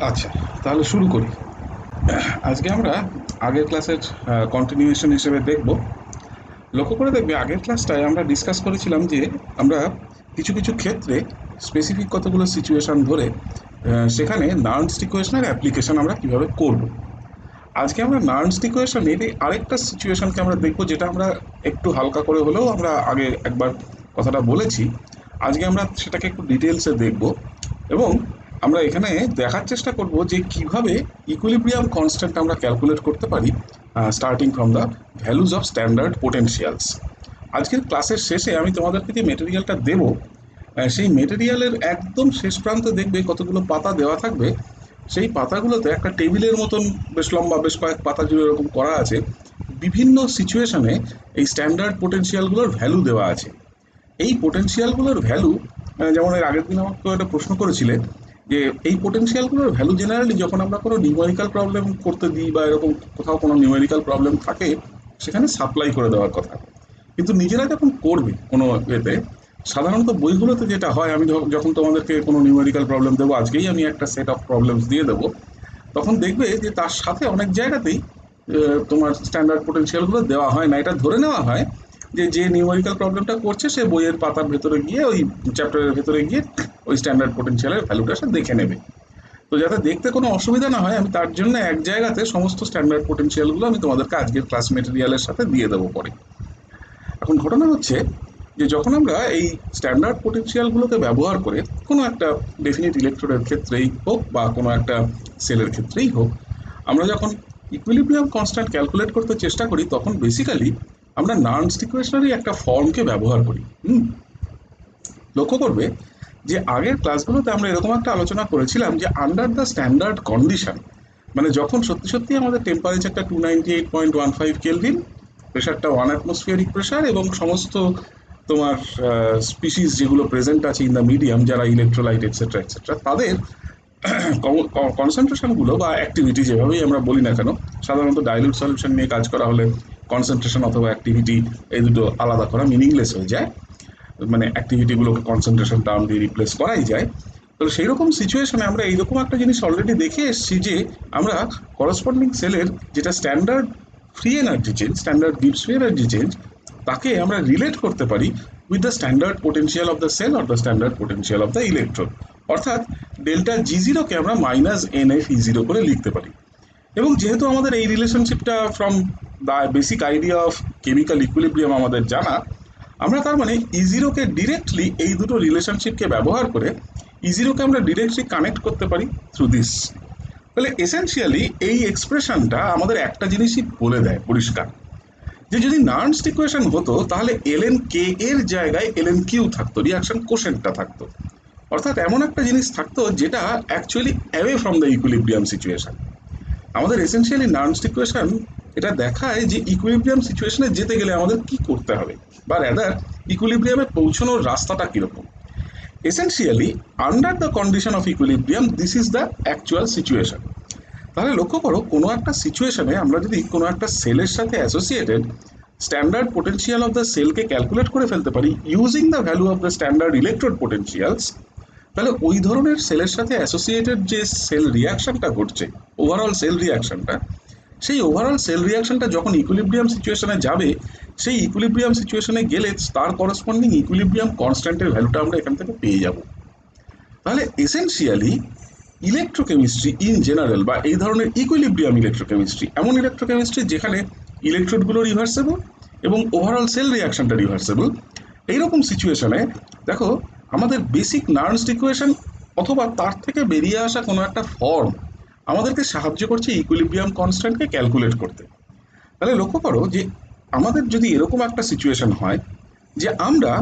আচ্ছা, তাহলে শুরু করি। আজকে আমরা আগের ক্লাসের কন্টিনিউয়েশন হিসেবে দেখব। লক্ষ্য করে দেখবে আগের ক্লাসটায় আমরা ডিসকাস করেছিলাম যে আমরা কিছু কিছু ক্ষেত্রে স্পেসিফিক কতগুলো সিচুয়েশন ধরে সেখানে নার্নস ইকুয়েশনের অ্যাপ্লিকেশন আমরা কিভাবে করব। আজকে আমরা নার্নস ইকুয়েশনের এই আরেকটা সিচুয়েশনকে আমরা দেখব, যেটা আমরা একটু হালকা করে হলেও আমরা আগে একবার কথাটা বলেছি। আজকে আমরা সেটাকে একটু ডিটেলসে দেখব এবং আমরা এখানে দেখার চেষ্টা করব যে কিভাবে ইকুইলিব্রিয়াম কনস্ট্যান্ট আমরা ক্যালকুলেট করতে পারি, starting from the values of standard potentials. আজকের ক্লাসের শেষে আমি তোমাদেরকে যে মেটেরিয়ালটা দেব, সেই মেটেরিয়ালের একদম শেষ প্রান্তে দেখবে কতগুলো পাতা দেওয়া থাকবে। সেই পাতাগুলোতে একটা টেবিলের মতন বেশ লম্বা, বেশ কয়েক পাতা জুড়ে এরকম করা আছে। বিভিন্ন সিচুয়েশনে এই স্ট্যান্ডার্ড পোটেনশিয়ালগুলোর ভ্যালু দেওয়া আছে। এই পোটেনশিয়ালগুলোর ভ্যালু, যেমন এর আগের দিন আমাকে একটা প্রশ্ন করেছিলে যে এই পোটেনশিয়ালগুলোর ভ্যালু জেনারেলি যখন আমরা কোনো নিউমেরিক্যাল প্রবলেম করতে দিই বা এরকম কোথাও কোনো নিউমেরিক্যাল প্রবলেম থাকে, সেখানে সাপ্লাই করে দেওয়ার কথা। কিন্তু নিজেরা যখন করবে কোনো এতে, সাধারণত বইগুলোতে যেটা হয়, আমি যখন তোমাদেরকে কোনো নিউমেরিক্যাল প্রবলেম দেবো, আজকেই আমি একটা সেট অফ প্রবলেমস দিয়ে দেবো, তখন দেখবে যে তার সাথে অনেক জায়গাতেই তোমার স্ট্যান্ডার্ড পোটেনশিয়ালগুলো দেওয়া হয় না। এটা ধরে নেওয়া হয় যে যে নিউমেরিক্যাল প্রবলেমটা করছে সে বইয়ের পাতার ভেতরে গিয়ে, ওই চ্যাপ্টারের ভেতরে গিয়ে ওই স্ট্যান্ডার্ড পোটেনশিয়ালের ভ্যালুটা সে দেখে নেবে। তো যাতে দেখতে কোনো অসুবিধা না হয়, আমি তার জন্য এক জায়গাতে সমস্ত স্ট্যান্ডার্ড পোটেনশিয়ালগুলো আমি তোমাদেরকে আজকের ক্লাস মেটেরিয়ালের সাথে দিয়ে দেবো পরে। এখন ঘটনা হচ্ছে যে যখন আমরা এই স্ট্যান্ডার্ড পোটেনশিয়ালগুলোকে ব্যবহার করে কোনো একটা ডেফিনিট ইলেকট্রোডের ক্ষেত্রেই হোক বা কোনো একটা সেলের ক্ষেত্রেই হোক, আমরা যখন ইকুইলিব্রিয়াম কনস্ট্যান্ট ক্যালকুলেট করতে চেষ্টা করি, তখন বেসিক্যালি আমরা নার্নস ইকুয়েশনেরই একটা ফর্মকে ব্যবহার করি। লক্ষ্য করবে যে আগের ক্লাসগুলোতে আমরা এরকম একটা আলোচনা করেছিলাম যে আন্ডার দ্য স্ট্যান্ডার্ড কন্ডিশন, মানে যখন সত্যি সত্যি আমাদের টেম্পারেচারটা 298.15 কেলভিন, প্রেশারটা 1 অ্যাটমসফিয়ারিক প্রেশার, এবং সমস্ত তোমার স্পিসিস যেগুলো প্রেজেন্ট আছে ইন দ্য মিডিয়াম, যারা ইলেকট্রোলাইট এটসেট্রা এটসেট্রা, তাদের কনসেন্ট্রেশনগুলো বা অ্যাক্টিভিটি যেভাবেই আমরা বলি না কেন, সাধারণত ডাইলিউট সলিউশন নিয়ে কাজ করা হলে কনসেন্ট্রেশন অথবা অ্যাক্টিভিটি এই দুটো আলাদা করা মিনিংলেস হয়ে যায়। মানে অ্যাক্টিভিটিগুলোকে কনসেন্ট্রেশন টার্ম দিয়ে রিপ্লেস করাই যায়। তো সেই রকম সিচুয়েশনে আমরা এইরকম একটা জিনিস অলরেডি দেখে এসেছি যে আমরা করসপন্ডিং সেলের যেটা standard free energy change, standard গিভস ফ্রি এনার্জি চেঞ্জ, তাকে আমরা রিলেট করতে পারি with the standard potential of the cell or the standard potential of the electron. অর্থাৎ ডেল্টা জি জিরোকে আমরা minus n F E zero করে লিখতে পারি। এবং যেহেতু আমাদের এই রিলেশনশিপটা from the basic idea of chemical equilibrium আমাদের জানা, আমরা তার মানে ইজিরোকে ডিরেক্টলি এই দুটো রিলেশনশিপকে ব্যবহার করে ইজিরোকে আমরা ডিরেক্টলি কানেক্ট করতে পারি থ্রু দিস। তাহলে এসেনশিয়ালি এই এক্সপ্রেশনটা আমাদের একটা জিনিসই বলে দেয় পরিষ্কার, যে যদি নার্নস ইকুয়েশন হতো তাহলে এলএন কে এর জায়গায় এলএন কিউ থাকতো, রিয়াকশন কোশেন্টটা থাকতো। অর্থাৎ এমন একটা জিনিস থাকতো যেটা actually away from the equilibrium situation. আমাদের এসেনশিয়ালি নার্নস ইকুয়েশন এটা দেখায় যে ইকুইলিব্রিয়াম সিচুয়েশনে যেতে গেলে আমাদের কি করতে হবে, বা র্যাদার ইকুইলিব্রিয়ামে পৌঁছানোর রাস্তাটা কিরকম। Essentially under the condition of equilibrium this is the actual situation. তাহলে লক্ষ্য করো, কোনো একটা সিচুয়েশনে আমরা যদি কোনো একটা সেলের সাথে associated standard potential of the সেলকে ক্যালকুলেট করে ফেলতে পারি using the value of the standard electrode potentials, তাহলে ওই ধরনের সেলের সাথে অ্যাসোসিয়েটেড যে সেল রিয়াকশনটা ঘটছে, ওভারঅল সেল রিয়াকশনটা, সেই ওভারঅল সেল রিয়াকশনটা যখন ইকুইলিব্রিয়াম সিচুয়েশনে যাবে, সেই ইকুইলিব্রিয়াম সিচুয়েশনে গেলে তার করসপন্ডিং ইকুইলিব্রিয়াম কনস্ট্যান্টের ভ্যালুটা আমরা এখান থেকে পেয়ে যাব। তাহলে এসেনশিয়ালি ইলেকট্রোকেমিস্ট্রি ইন জেনারেল বা এই ধরনের ইকুইলিব্রিয়াম ইলেকট্রোকেমিস্ট্রি এমন ইলেকট্রোকেমিস্ট্রি যেখানে ইলেকট্রোডগুলো রিভার্সেবল এবং ওভারঅল সেল রিয়াকশনটা রিভার্সেবল। এইরকম সিচুয়েশনে দেখো, আমাদের বেসিক নার্নস ইকুয়েশন অথবা তার থেকে বেরিয়ে আসা কোনো একটা ফর্ম আমাদেরকে সাহায্য করছে ইকুইলিব্রিয়াম কনস্ট্যান্টকে ক্যালকুলেট করতে। তাহলে লক্ষ্য করো যে আমাদের যদি এরকম একটা সিচুয়েশন হয় যে আমরা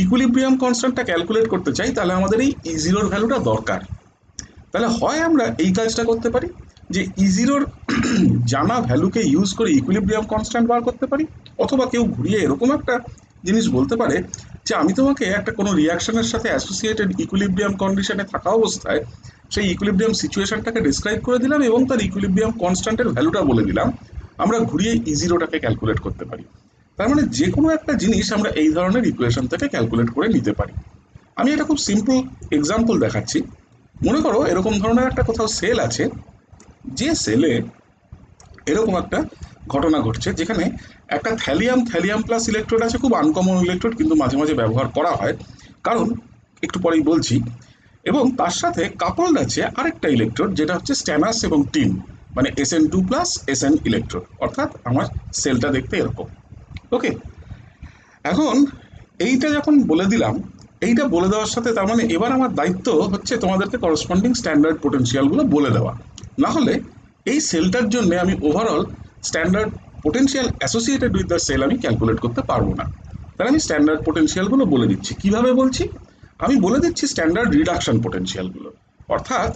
ইকুইলিব্রিয়াম কনস্ট্যান্টটা ক্যালকুলেট করতে চাই, তাহলে আমাদের এই ই জিরোর ভ্যালুটা দরকার। তাহলে হয় আমরা এই কাজটা করতে পারি যে ই জিরোর জানা ভ্যালুকে ইউজ করে ইকুইলিব্রিয়াম কনস্ট্যান্ট বার করতে পারি, অথবা কেউ ঘুরিয়ে এরকম একটা জিনিস বলতে পারে যে আমি তোমাকে একটা কোনো রিয়াকশনের সাথে অ্যাসোসিয়েটেড ইকুইলিব্রিয়াম কন্ডিশনে থাকা অবস্থায় সেই ইকুইলিব্রিয়াম সিচুয়েশনটাকে ডিসক্রাইব করে দিলাম এবং তার ইকুইলিব্রিয়াম কনস্ট্যান্টের ভ্যালুটা বলে দিলাম, আমরা ঘুরিয়ে ই জিরোটাকে ক্যালকুলেট করতে পারি। তার মানে যে কোনো একটা জিনিস আমরা এই ধরনের ইকুয়েশন থেকে ক্যালকুলেট করে নিতে পারি। আমি এটা খুব সিম্পল এক্সাম্পল দেখাচ্ছি। মনে করো এরকম ধরনের একটা কোথাও সেল আছে, যে সেলে এরকম একটা ঘটনা ঘটছে যেখানে একটা থ্যালিয়াম থ্যালিয়াম প্লাস ইলেকট্রোড আছে, খুব আনকমন ইলেকট্রোড, কিন্তু মাঝে মাঝে ব্যবহার করা হয়, কারণ একটু পরেই বলছি। এবং তার সাথে কাপলড আছে আরেকটা ইলেকট্রোড, যেটা হচ্ছে স্ট্যানাস এবং টিন, মানে SN2 প্লাস SN ইলেকট্রোড, অর্থাৎ আমার সেলটা দেখতে এরকম। ওকে, এখন এইটা যখন বলে দিলাম, এইটা বলে দেওয়ার সাথে তার মানে এবার আমার দায়িত্ব হচ্ছে তোমাদেরকে করসপন্ডিং স্ট্যান্ডার্ড পোটেনশিয়ালগুলো বলে দেওয়া। না হলে এই সেলটার জন্য আমি overall standard potential associated with the cell আমি ক্যালকুলেট করতে পারবো না। তাহলে আমি স্ট্যান্ডার্ড পোটেনশিয়ালগুলো বলে দিচ্ছি। কিভাবে বলছি? আমি বলে দিচ্ছি স্ট্যান্ডার্ড রিডাকশন পোটেনশিয়ালগুলো, অর্থাৎ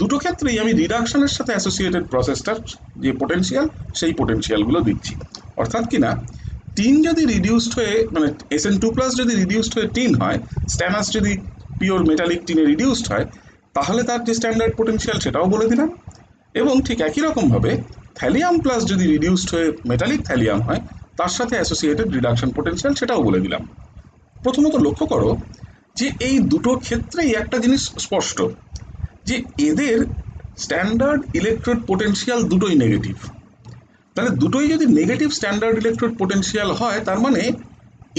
দুটো ক্ষেত্রেই আমি রিডাকশনের সাথে অ্যাসোসিয়েটেড প্রসেসটার যে পোটেনশিয়াল, সেই পোটেনশিয়ালগুলো দিচ্ছি। অর্থাৎ কিনা টিন যদি রিডিউসড হয়ে, মানে SN2 প্লাস যদি রিডিউসড হয়ে টিন হয়, স্ট্যানাস যদি পিওর মেটালিক টিনে রিডিউসড হয়, তাহলে তার যে স্ট্যান্ডার্ড পোটেনশিয়াল সেটাও বলে দিলাম। এবং ঠিক একই রকমভাবে থ্যালিয়াম প্লাস যদি রিডিউসড হয়ে মেটালিক থ্যালিয়াম হয়, তার সাথে অ্যাসোসিয়েটেড রিডাকশন পোটেনশিয়াল সেটাও বলে দিলাম। প্রথমত লক্ষ্য করো যে এই দুটো ক্ষেত্রেই একটা জিনিস স্পষ্ট, যে এদের স্ট্যান্ডার্ড ইলেকট্রোড পোটেনশিয়াল দুটোই নেগেটিভ। তাহলে দুটোই যদি নেগেটিভ স্ট্যান্ডার্ড ইলেকট্রোড পোটেনশিয়াল হয়, তার মানে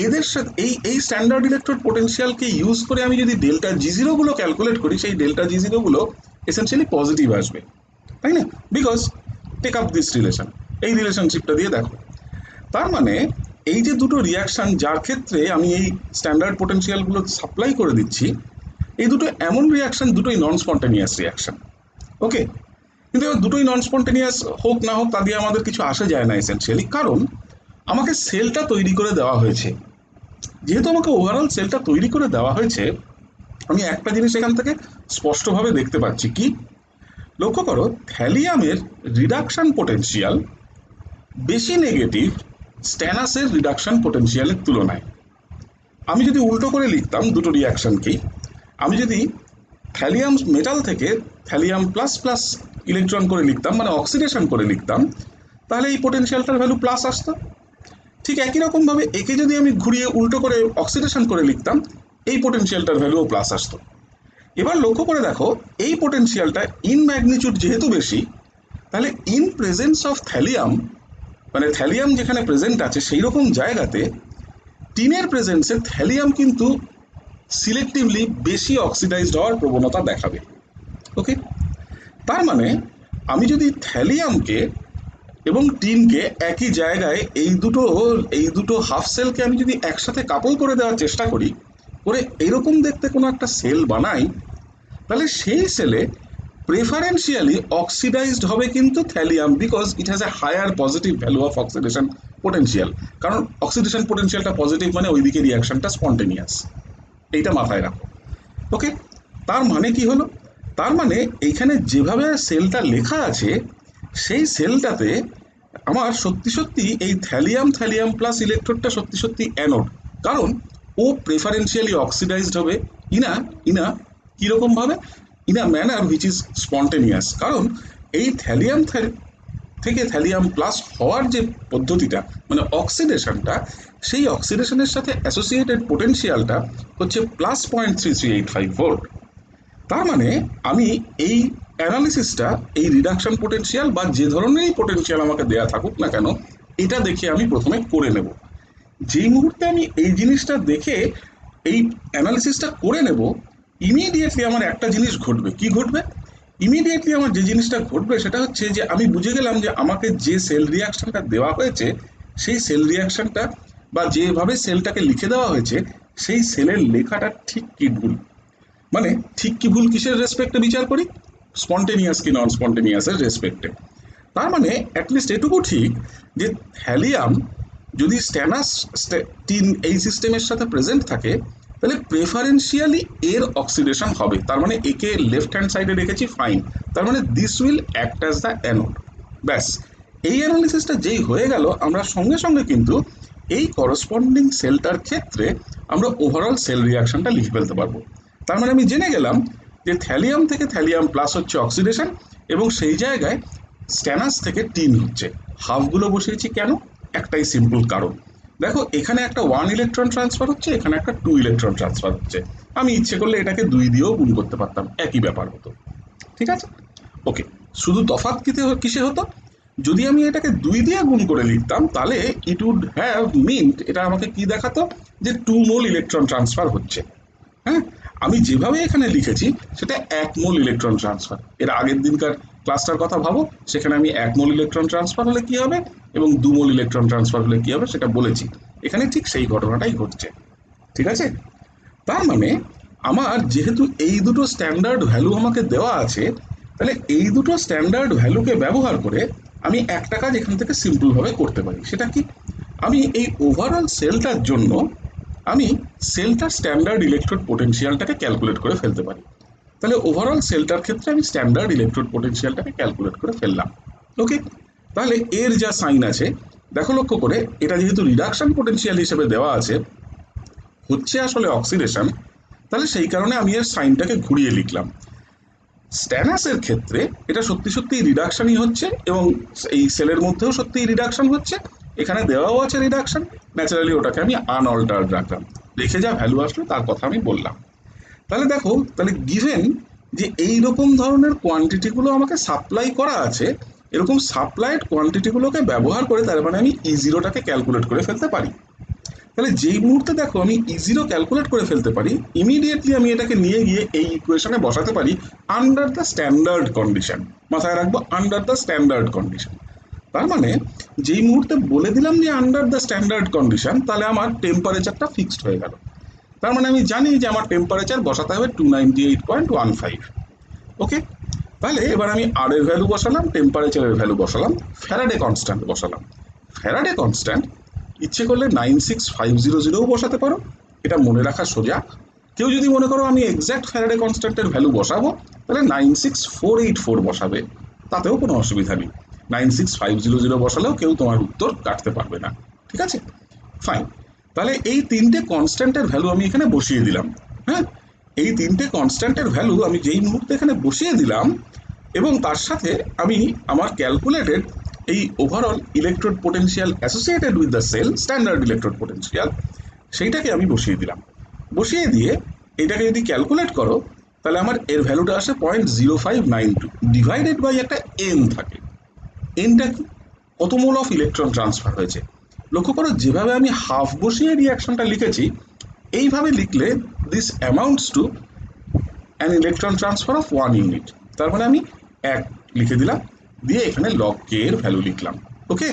এদের সাথে এই স্ট্যান্ডার্ড ইলেকট্রোড পোটেনশিয়ালকে ইউজ করে আমি যদি ডেল্টা G0 গুলো ক্যালকুলেট করি, সেই ডেল্টা G0 গুলো এসেনশিয়ালি পজিটিভ আসবে, তাই না? Because take up this relation, এই রিলেশনশিপটা দিয়ে দেখো। তার মানে এই যে দুটো রিয়াকশন যার ক্ষেত্রে আমি এই স্ট্যান্ডার্ড পোটেনশিয়ালগুলো সাপ্লাই করে দিচ্ছি, এই দুটো এমন রিয়াকশন, দুটোই নন স্পন্টেনিয়াস রিয়াকশন। ওকে, কিন্তু এবার দুটোই নন স্পন্টেনিয়াস হোক না হোক তা দিয়ে আমাদের কিছু আসে যায় না এসেনশিয়ালি, কারণ আমাকে সেলটা তৈরি করে দেওয়া হয়েছে। যেহেতু আমাকে ওভারঅল সেলটা তৈরি করে দেওয়া হয়েছে, আমি একটা জিনিস এখান থেকে স্পষ্টভাবে দেখতে পাচ্ছি। কি? লক্ষ্য করো, থ্যালিয়ামের রিডাকশন পোটেনশিয়াল বেশি নেগেটিভ স্ট্যানাসের রিডাকশন পোটেনশিয়ালের তুলনায়। আমি যদি উল্টো করে লিখতাম দুটো রিয়াকশনকেই, আমি যদি থ্যালিয়াম মেটাল থেকে থ্যালিয়াম প্লাস প্লাস ইলেকট্রন করে লিখতাম, মানে অক্সিডেশন করে লিখতাম, তাহলে এই পোটেনশিয়ালটার ভ্যালু প্লাস আসতো। ঠিক একই রকমভাবে একে যদি আমি ঘুরিয়ে উল্টো করে অক্সিডেশন করে লিখতাম, এই পোটেনশিয়ালটার ভ্যালুও প্লাস আসতো। এবার লক্ষ্য করে দেখো, এই পোটেনশিয়ালটা ইন ম্যাগনিচিউড যেহেতু বেশি, তাহলে ইন প্রেজেন্স অফ থ্যালিয়াম, মানে থ্যালিয়াম যেখানে প্রেজেন্ট আছে সেই রকম জায়গাতে টিনের প্রেজেন্সে থ্যালিয়াম কিন্তু সিলেক্টিভলি বেশি অক্সিডাইজড হওয়ার প্রবণতা দেখাবে। ওকে, তার মানে আমি যদি থ্যালিয়ামকে এবং টিনকে একই জায়গায় এই দুটো হাফ সেলকে আমি যদি একসাথে কাপল করে দেওয়ার চেষ্টা করি, করে এরকম দেখতে কোনো একটা সেল বানাই, তাহলে সেই সেলে প্রেফারেন্সিয়ালি অক্সিডাইজড হবে কিন্তু thallium, because it has a higher positive value of oxidation potential. কারণ অক্সিডেশন পোটেনশিয়ালটা পজিটিভ, মানে ওইদিকে রিয়াকশনটা স্পন্টেনিয়াস। এইটা মাথায় রাখো। ওকে, তার মানে কি হলো? তার মানে এইখানে যেভাবে সেলটা লেখা আছে, সেই সেলটাতে আমার সত্যি সত্যি এই থ্যালিয়াম থ্যালিয়াম প্লাস ইলেকট্রোডটা সত্যি সত্যি অ্যানোড, কারণ ও প্রেফারেন্সিয়ালি অক্সিডাইজড হবে ইনা ইনা কিরকম ভাবে, in a manner which is spontaneous. কারণ এই থ্যালিয়াম থেকে থ্যালিয়াম প্লাস হওয়ার যে পদ্ধতিটা, মানে অক্সিডেশনটা, সেই অক্সিডেশনের সাথে অ্যাসোসিয়েটেড পোটেনশিয়ালটা হচ্ছে +0.3385 ভোল্ট। তার মানে আমি এই অ্যানালিসিসটা, এই রিডাকশন পোটেনশিয়াল বা যে ধরনেরই পোটেনশিয়াল আমাকে দেয়া থাকুক না কেন, এটা দেখে আমি প্রথমে করে নেব। যেই মুহূর্তে আমি এই জিনিসটা দেখে এই অ্যানালিসিসটা করে নেব, ইমিডিয়েটলি আমার একটা জিনিস ঘটবে। কি ঘটবে? ইমিডিয়েটলি আমার যে জিনিসটা ঘটবে সেটা হচ্ছে যে আমি বুঝে গেলাম যে আমাকে যে সেল রিয়াকশনটা দেওয়া হয়েছে, সেই সেল রিয়াকশনটা বা যেভাবে সেলটাকে লিখে দেওয়া হয়েছে, সেই সেলের লেখাটা ঠিক কি ভুল। মানে ঠিক কি ভুল কিসের রেসপেক্টে বিচার করি? স্পন্টেনিয়াস কি নন স্পন্টেনিয়াসের রেসপেক্টে। তার মানে অ্যাটলিস্ট এটুকু ঠিক যে থ্যালিয়াম যদি স্ট্যানাস টিন এই সিস্টেমের সাথে প্রেজেন্ট থাকে, তাহলে প্রেফারেন্সিয়ালি এর অক্সিডেশন হবে। তার মানে একে লেফট হ্যান্ড সাইডে রেখেছি, ফাইন। তার মানে this will act as the anode. ব্যাস, এই অ্যানালিসিসটা যেই হয়ে গেল, আমরা সঙ্গে সঙ্গে কিন্তু এই করসপন্ডিং সেলটার ক্ষেত্রে আমরা ওভারঅল সেল রিয়াকশনটা লিখে ফেলতে পারবো। তার মানে আমি জেনে গেলাম যে থ্যালিয়াম থেকে থ্যালিয়াম প্লাস হচ্ছে অক্সিডেশন, এবং সেই জায়গায় স্ট্যানাস থেকে টিন হচ্ছে। হাফগুলো বসিয়েছি কেন? একটাই সিম্পল কারণ, দেখো এখানে একটা 1 ইলেকট্রন ট্রান্সফার হচ্ছে, এখানে একটা 2 ইলেকট্রন ট্রান্সফার হচ্ছে। আমি ইচ্ছে করলে এটাকে 2 দিয়েও গুণ করতে পারতাম, একই ব্যাপার হতো। ঠিক আছে, ওকে। শুধু তফাৎ কিসে হতো, যদি আমি এটাকে 2 দিয়ে গুণ করে লিখতাম তাহলে ইট উড হ্যাভ মিন্ট, এটা আমাকে কি দেখাতো, যে 2 মোল ইলেকট্রন ট্রান্সফার হচ্ছে। হ্যাঁ, আমি যেভাবে এখানে লিখেছি সেটা 1 মোল ইলেকট্রন ট্রান্সফার। এর আগের দিনকার ক্লাসটার কথা ভাবো, সেখানে আমি 1 মোল ইলেকট্রন ট্রান্সফার হলে কি হবে এবং 2 মোল ইলেকট্রন ট্রান্সফার হলে কি হবে সেটা বলেছি। এখানে ঠিক সেই ঘটনাটাই ঘটছে। ঠিক আছে, তার মানে আমার যেহেতু এই দুটো স্ট্যান্ডার্ড ভ্যালু আমাকে দেওয়া আছে, তাহলে এই দুটো স্ট্যান্ডার্ড ভ্যালুকে ব্যবহার করে আমি একটা কাজ এখান থেকে সিম্পল ভাবে করতে পারি। সেটা কি, আমি এই ওভারঅল সেলটার জন্য আমি সেলটার স্ট্যান্ডার্ড ইলেকট্রোড পোটেনশিয়ালটাকে ক্যালকুলেট করে ফেলতে পারি। তাহলে ওভারঅল সেলটার ক্ষেত্রে আমি স্ট্যান্ডার্ড ইলেকট্রোড পোটেনশিয়ালটাকে ক্যালকুলেট করে ফেললাম। ওকে, তাহলে এর যা সাইন আছে দেখো লক্ষ্য করে, এটা যেহেতু রিডাকশন পোটেনশিয়াল হিসেবে দেওয়া আছে, হচ্ছে আসলে অক্সিডেশন, তাহলে সেই কারণে আমি এর সাইনটাকে ঘুরিয়ে লিখলাম। স্ট্যানাসের ক্ষেত্রে এটা সত্যি সত্যি রিডাকশনই হচ্ছে এবং এই সেলের মধ্যেও সত্যি রিডাকশন হচ্ছে, এখানে দেওয়াও আছে রিডাকশন, ন্যাচারালি ওটাকে আমি আনঅল্টার্ড রাখলাম, রেখে যা ভ্যালু আসলো তার কথা আমি বললাম। তাহলে দেখো, তাহলে গিভেন যে এই রকম ধরনের কোয়ান্টিটিগুলো আমাকে সাপ্লাই করা আছে, এরকম সাপ্লাইড কোয়ান্টিটিগুলোকে ব্যবহার করে তার মানে আমি ই0টাকে ক্যালকুলেট করে ফেলতে পারি। তাহলে যেই মুহূর্তে দেখো আমি ই0 ক্যালকুলেট করে ফেলতে পারি, ইমিডিয়েটলি আমি এটাকে নিয়ে গিয়ে এই ইকুয়েশনে বসাতে পারি আন্ডার দ্য স্ট্যান্ডার্ড কন্ডিশন। মাথায় রাখবো আন্ডার দ্য স্ট্যান্ডার্ড কন্ডিশন। তার মানে যেই মুহূর্তে বলে দিলাম যে আন্ডার দ্য স্ট্যান্ডার্ড কন্ডিশন, তাহলে আমার টেম্পারেচারটা ফিক্সড হয়ে গেল। তার মানে আমি জানি যে আমার টেম্পারেচার বসাতে হবে 298.15। ওকে, তাহলে এবার আমি আর এর ভ্যালু বসালাম, টেম্পারেচারের ভ্যালু বসালাম, ফ্যারাডে কনস্ট্যান্ট বসালাম। ফ্যারাডে কনস্ট্যান্ট ইচ্ছে করলে 96500ও বসাতে পারো, এটা মনে রাখা সোজা। কেউ যদি মনে করো আমি এক্স্যাক্ট ফ্যারাডে কনস্ট্যান্টের ভ্যালু বসাবো, তাহলে 96484 বসাবে, তাতেও কোনো অসুবিধা নেই। 96500 বসালেও কেউ তোমার উত্তর কাটতে পারবে না। ঠিক আছে, ফাইন। তাহলে এই তিনটে কনস্ট্যান্টের ভ্যালু আমি এখানে বসিয়ে দিলাম। হ্যাঁ, এই তিনটে কনস্ট্যান্টের ভ্যালু আমি যেই মুহূর্তে এখানে বসিয়ে দিলাম এবং তার সাথে আমি আমার ক্যালকুলেটেড এই overall electrode potential associated with the cell, standard electrode potential, সেইটাকে আমি বসিয়ে দিলাম। বসিয়ে দিয়ে এটাকে যদি ক্যালকুলেট করো, তাহলে আমার এর ভ্যালুটা আসে 0.0592 ডিভাইডেড বাই একটা এন থাকে। এনটা কি, কত মোল অফ ইলেকট্রন ট্রান্সফার হয়েছে। লক্ষ্য করো যেভাবে আমি হাফ বসিয়ে রিয়াকশনটা লিখেছি, এইভাবে লিখলে this amounts to an electron transfer of 1 unit. তার মানে আমি 1 লিখে দিলাম, দিয়ে এখানে লগ কে এর ভ্যালু লিখলাম। ওকে,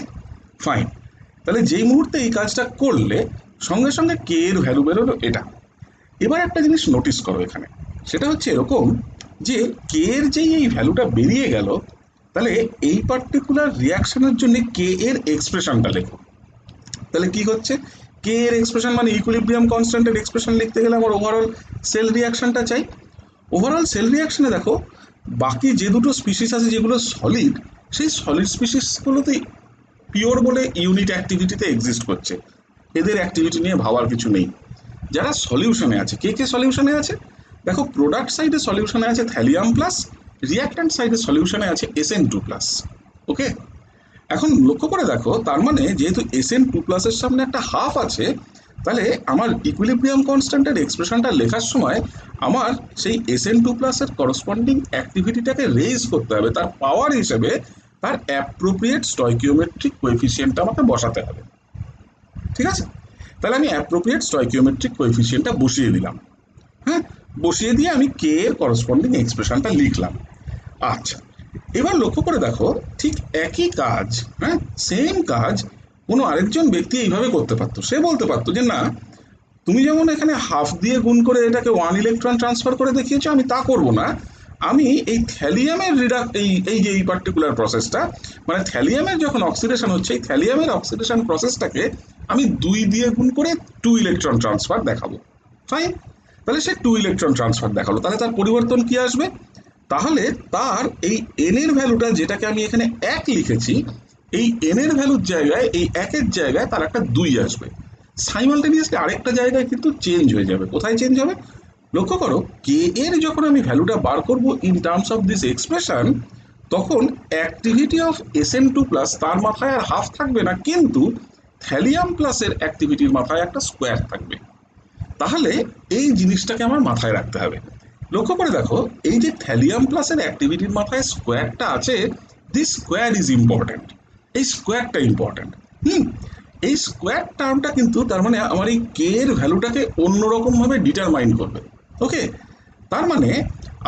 ফাইন। তাহলে যেই মুহূর্তে এই কাজটা করলে সঙ্গে সঙ্গে কে এর ভ্যালু বেরোলো এটা। এবার একটা জিনিস নোটিস করো এখানে, সেটা হচ্ছে এরকম যে কে এর যেই এই ভ্যালুটা বেরিয়ে গেল, তাহলে এই পার্টিকুলার রিয়াকশনের জন্য কে এর এক্সপ্রেশনটা লেখো। তাহলে কি হচ্ছে, কে এর এক্সপ্রেশন মানে ইকুইলিব্রিয়াম কনস্ট্যান্টের এক্সপ্রেশন লিখতে গেলে আমার ওভারঅল সেল রিয়াকশনটা চাই। ওভারঅল সেল রিয়াকশনে দেখো বাকি যে দুটো স্পিসিস আছে যেগুলো সলিড, সেই সলিড স্পিসিসগুলোতে পিওর বলে ইউনিট অ্যাক্টিভিটিতে এক্সিস্ট করছে, এদের অ্যাক্টিভিটি নিয়ে ভাবার কিছু নেই। যারা সলিউশনে আছে, কে কে সলিউশনে আছে দেখো, প্রোডাক্ট সাইডে সলিউশনে আছে থ্যালিয়াম প্লাস, রিয়াক্ট্যান্ট সাইডে সলিউশনে আছে SN2 প্লাস। ওকে, এখন লক্ষ্য করে দেখো, তার মানে যেহেতু SN2 প্লাসের সামনে একটা হাফ আছে, তাহলে আমার ইকুইলিব্রিয়াম কনস্ট্যান্টের এক্সপ্রেশনটা লেখার সময় আমার সেই SN2 প্লাসের করসপন্ডিং অ্যাক্টিভিটিটাকে রেইজ করতে হবে, তার পাওয়ার হিসেবে তার অ্যাপ্রোপ্রিয়েট স্টয়কিওমেট্রিক কোএফিসিয়েন্টটা আমাকে বসাতে হবে। ঠিক আছে, তাহলে আমি অ্যাপ্রোপ্রিয়েট স্টয়কিওমেট্রিক কোএফিসিয়েন্টটা বসিয়ে দিলাম। হ্যাঁ, বসিয়ে দিয়ে আমি কে এর করসপন্ডিং এক্সপ্রেশনটা লিখলাম। আচ্ছা, এবার লক্ষ্য করে দেখো, ঠিক একই কাজ, হ্যাঁ সেম কাজ কোনো আরেকজন ব্যক্তি এইভাবে করতে পারতো। সে বলতে পারতো যে না, তুমি যেমন এখানে হাফ দিয়ে গুণ করে এটাকে 1 ইলেকট্রন ট্রান্সফার করে দেখিয়েছো, আমি তা করব না। আমি এই থ্যালিয়ামের এই যে এই পার্টিকুলার প্রসেসটা, মানে থ্যালিয়ামের যখন অক্সিডেশন হচ্ছে, এই থ্যালিয়ামের অক্সিডেশন প্রসেসটাকে আমি 2 দিয়ে গুণ করে 2 ইলেকট্রন ট্রান্সফার দেখাবো। ফাইন, তাহলে সে 2 ইলেকট্রন ট্রান্সফার দেখালো, তাহলে তার পরিবর্তন কি আসবে, তাহলে তার এই এন এর ভ্যালুটা যেটাকে আমি এখানে 1 লিখেছি, এই এন এর ভ্যালুর জায়গায় এই 1 এর জায়গায় তার একটা 2 আসবে। সাইমালটেনিয়াসলি আরেকটা জায়গায় কিন্তু চেঞ্জ হয়ে যাবে। কোথায় চেঞ্জ হবে লক্ষ্য করো, কে এর যখন আমি ভ্যালুটা বার করব in terms of this expression, তখন অ্যাক্টিভিটি অফ SN2 প্লাস তার মাথায় আর হাফ থাকবে না, কিন্তু থ্যালিয়াম প্লাসের অ্যাক্টিভিটির মাথায় একটা স্কোয়ার থাকবে। তাহলে এই জিনিসটাকে আমার মাথায় রাখতে হবে। লক্ষ্য করে দেখো, এই যে থ্যালিয়াম প্লাসের অ্যাক্টিভিটির মাথায় স্কোয়ারটা আছে, দিস স্কোয়ার ইজ ইম্পর্ট্যান্ট। এই স্কোয়ারটা ইম্পর্ট্যান্ট। হুম এই স্কোয়ার টার্মটা কিন্তু তার মানে আমার এই কে এর ভ্যালুটাকে অন্যরকম ভাবে ডিটারমাইন করবে। ওকে, তার মানে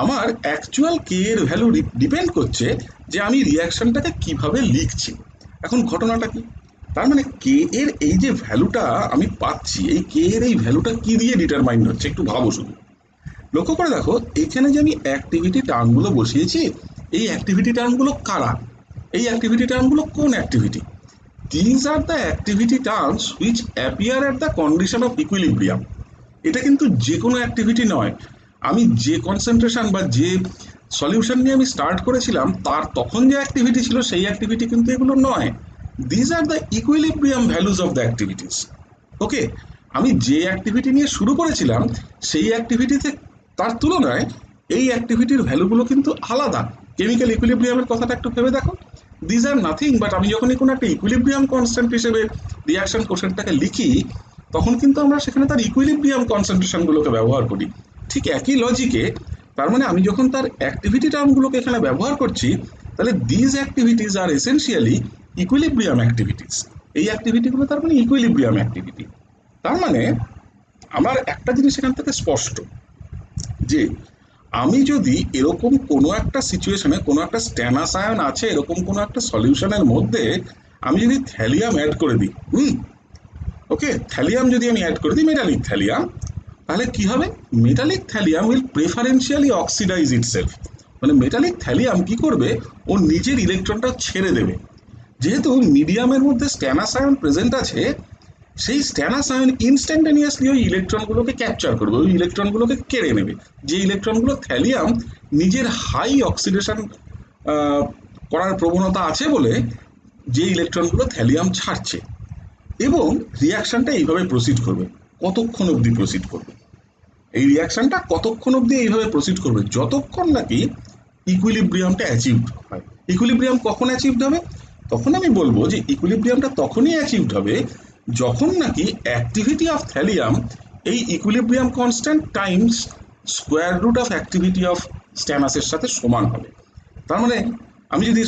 আমার অ্যাকচুয়াল কে এর ভ্যালু ডিপেন্ড করছে যে আমি রিয়াকশনটাকে কিভাবে লিখছি। এখন ঘটনাটা কি, তার মানে কে এর এই যে ভ্যালুটা আমি পাচ্ছি, এই কে এর এই ভ্যালুটা কি দিয়ে ডিটারমাইন হচ্ছে একটু ভাবো শুধু। লক্ষ্য করে দেখো, এখানে যে আমি অ্যাক্টিভিটি টার্মগুলো বসিয়েছি, এই অ্যাক্টিভিটি টার্মগুলো কারা? এই অ্যাক্টিভিটি টার্মগুলো কোন activity? These are the activity terms which appear at the condition of equilibrium. এটা কিন্তু যে কোনো অ্যাক্টিভিটি নয়। আমি যে কনসেন্ট্রেশন বা যে সলিউশন নিয়ে আমি স্টার্ট করেছিলাম তার তখন যে অ্যাক্টিভিটি ছিল সেই অ্যাক্টিভিটি কিন্তু এগুলো নয়। These are the equilibrium values of the activities. Okay, আমি যে অ্যাক্টিভিটি নিয়ে শুরু করেছিলাম সেই অ্যাক্টিভিটিতে তার তুলনায় এই অ্যাক্টিভিটির ভ্যালুগুলো কিন্তু আলাদা। কেমিক্যাল ইকুইলিব্রিয়ামের কথাটা একটু ভেবে দেখো। দিজ আর নাথিং বাট আমি যখনই কোনো একটা ইকুইলিব্রিয়াম কনস্ট্যান্ট হিসেবে রিয়াকশন কোশেন্টটাকে লিখি, তখন কিন্তু আমরা সেখানে তার ইকুইলিব্রিয়াম কনসেন্ট্রেশনগুলোকে ব্যবহার করি। ঠিক একই লজিকে তার মানে আমি যখন তার অ্যাক্টিভিটি টার্মগুলোকে এখানে ব্যবহার করছি, তাহলে these activities are essentially equilibrium activities. এই অ্যাক্টিভিটিগুলো তার মানে ইকুইলিব্রিয়াম অ্যাক্টিভিটি। তার মানে আমার একটা জিনিস এখান থেকে স্পষ্ট যে আমি যদি এরকম কোনো একটা সিচুয়েশনে কোনো একটা স্ট্যানাস আয়ন আছে এরকম কোনো একটা সলিউশনের মধ্যে আমি যদি থ্যালিয়াম অ্যাড করে দিই, ওকে, থ্যালিয়াম যদি আমি অ্যাড করে দিই, মেটালিক থ্যালিয়াম, তাহলে কি হবে? Metallic thallium will preferentially oxidise itself. মানে মেটালিক থ্যালিয়াম কি করবে, ও নিজের ইলেকট্রনটা ছেড়ে দেবে। যেহেতু মিডিয়ামের মধ্যে স্ট্যানাস আয়ন প্রেজেন্ট আছে, সেই স্ট্যানাস আয়ন ইনস্ট্যান্টানিয়াসলি ওই ইলেকট্রনগুলোকে ক্যাপচার করবে, ওই ইলেকট্রনগুলোকে কেড়ে নেবে। যে ইলেকট্রনগুলো থ্যালিয়াম নিজের হাই অক্সিডেশন করার প্রবণতা আছে বলে যে ইলেকট্রনগুলো থ্যালিয়াম ছাড়ছে, এবং রিয়াকশনটা এইভাবে প্রসিড করবে। কতক্ষণ অবধি প্রসিড করবে? এই রিয়াকশনটা কতক্ষণ অবধি এইভাবে প্রসিড করবে? যতক্ষণ নাকি ইকুইলিব্রিয়ামটা অ্যাচিভড হয়। ইকুইলিব্রিয়াম কখন অ্যাচিভড হবে? তখন আমি বলবো যে ইকুইলিব্রিয়ামটা তখনই অ্যাচিভড হবে যখন নাকি অ্যাক্টিভিটি অফ থ্যালিয়াম এই equilibrium constant times square root of activity of স্ট্যানাসের সাথে সমান হবে। তার মানে আমি যদি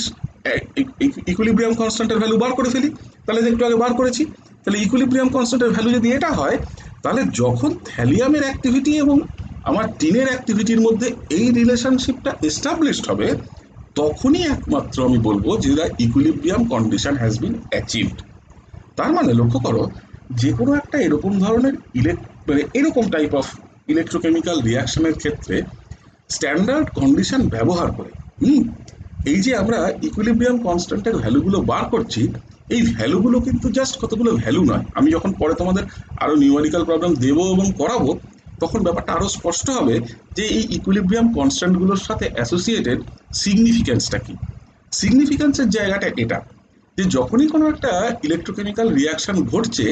ইকুইলিব্রিয়াম কনস্ট্যান্টের ভ্যালু বার করে ফেলি, তাহলে একটু আগে বার করেছি, তাহলে ইকুইলিব্রিয়াম কনস্ট্যান্টের ভ্যালু যদি এটা হয়, তাহলে যখন থ্যালিয়ামের অ্যাক্টিভিটি এবং আমার টিনের অ্যাক্টিভিটির মধ্যে এই রিলেশনশিপটা এস্টাবলিশড হবে, তখনই একমাত্র আমি বলবো যে the equilibrium condition has been achieved. তার মানে লক্ষ্য করো, যে কোনো একটা এরকম ধরনের মানে এরকম টাইপ অফ ইলেকট্রোকেমিক্যাল রিয়াকশনের ক্ষেত্রে স্ট্যান্ডার্ড কন্ডিশন ব্যবহার করে এই যে আমরা ইকুইলিব্রিয়াম কনস্ট্যান্টের ভ্যালুগুলো বার করছি, এই ভ্যালুগুলো কিন্তু জাস্ট কতগুলো ভ্যালু নয়। আমি যখন পরে তোমাদের আরো নিউমেরিক্যাল প্রবলেম দেবো এবং করাবো, তখন ব্যাপারটা আরো স্পষ্ট হবে যে এই ইকুইলিব্রিয়াম কনস্ট্যান্টগুলোর সাথে অ্যাসোসিয়েটেড সিগনিফিক্যান্সটা কি। সিগনিফিক্যান্সের জায়গাটা এটা যে যখনই কোনো একটা ইলেকট্রোকেমিক্যাল রিয়াকশন ঘটছে,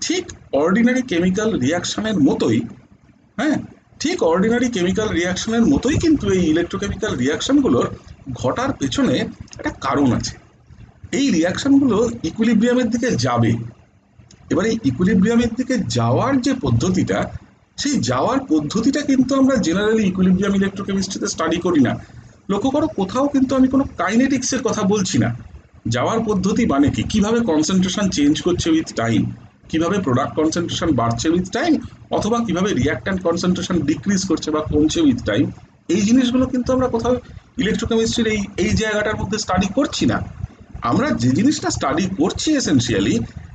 ঠিক অর্ডিনারি কেমিক্যাল রিয়াকশনের মতোই, হ্যাঁ, ঠিক অর্ডিনারি কেমিক্যাল রিয়াকশনের মতোই কিন্তু এই ইলেকট্রোকেমিক্যাল রিয়াকশনগুলোর ঘটার পেছনে একটা কারণ আছে। এই রিয়াকশনগুলো ইকুইলিব্রিয়ামের দিকে যাবে। এবার এই ইকুইলিব্রিয়ামের দিকে যাওয়ার যে পদ্ধতিটা, সেই যাওয়ার পদ্ধতিটা কিন্তু আমরা জেনারেলি ইকুইলিব্রিয়াম ইলেকট্রোকেমিস্ট্রিতে স্টাডি করি না। লক্ষ্য করো, কোথাও কিন্তু আমি কোনো কাইনেটিক্সের কথা বলছি না। যাওয়ার পদ্ধতি মানে কি, কিভাবে কনসেন্ট্রেশন চেঞ্জ করছে উইথ টাইম, কিভাবে প্রোডাক্ট কনসেন্ট্রেশন বাড়ছে উইথ টাইম, অথবা কিভাবে রিয়াক্ট্যান্ট কনসেন্ট্রেশন ডিক্রিজ করছে বা কমছে উইথ টাইম, এই জিনিসগুলো কিন্তু আমরা কোথাও ইলেকট্রোকেমিস্ট্রির এই জায়গাটার মধ্যে স্টাডি করছি না। আমরা যে জিনিসটা স্টাডি করছি এসেনশিয়ালি,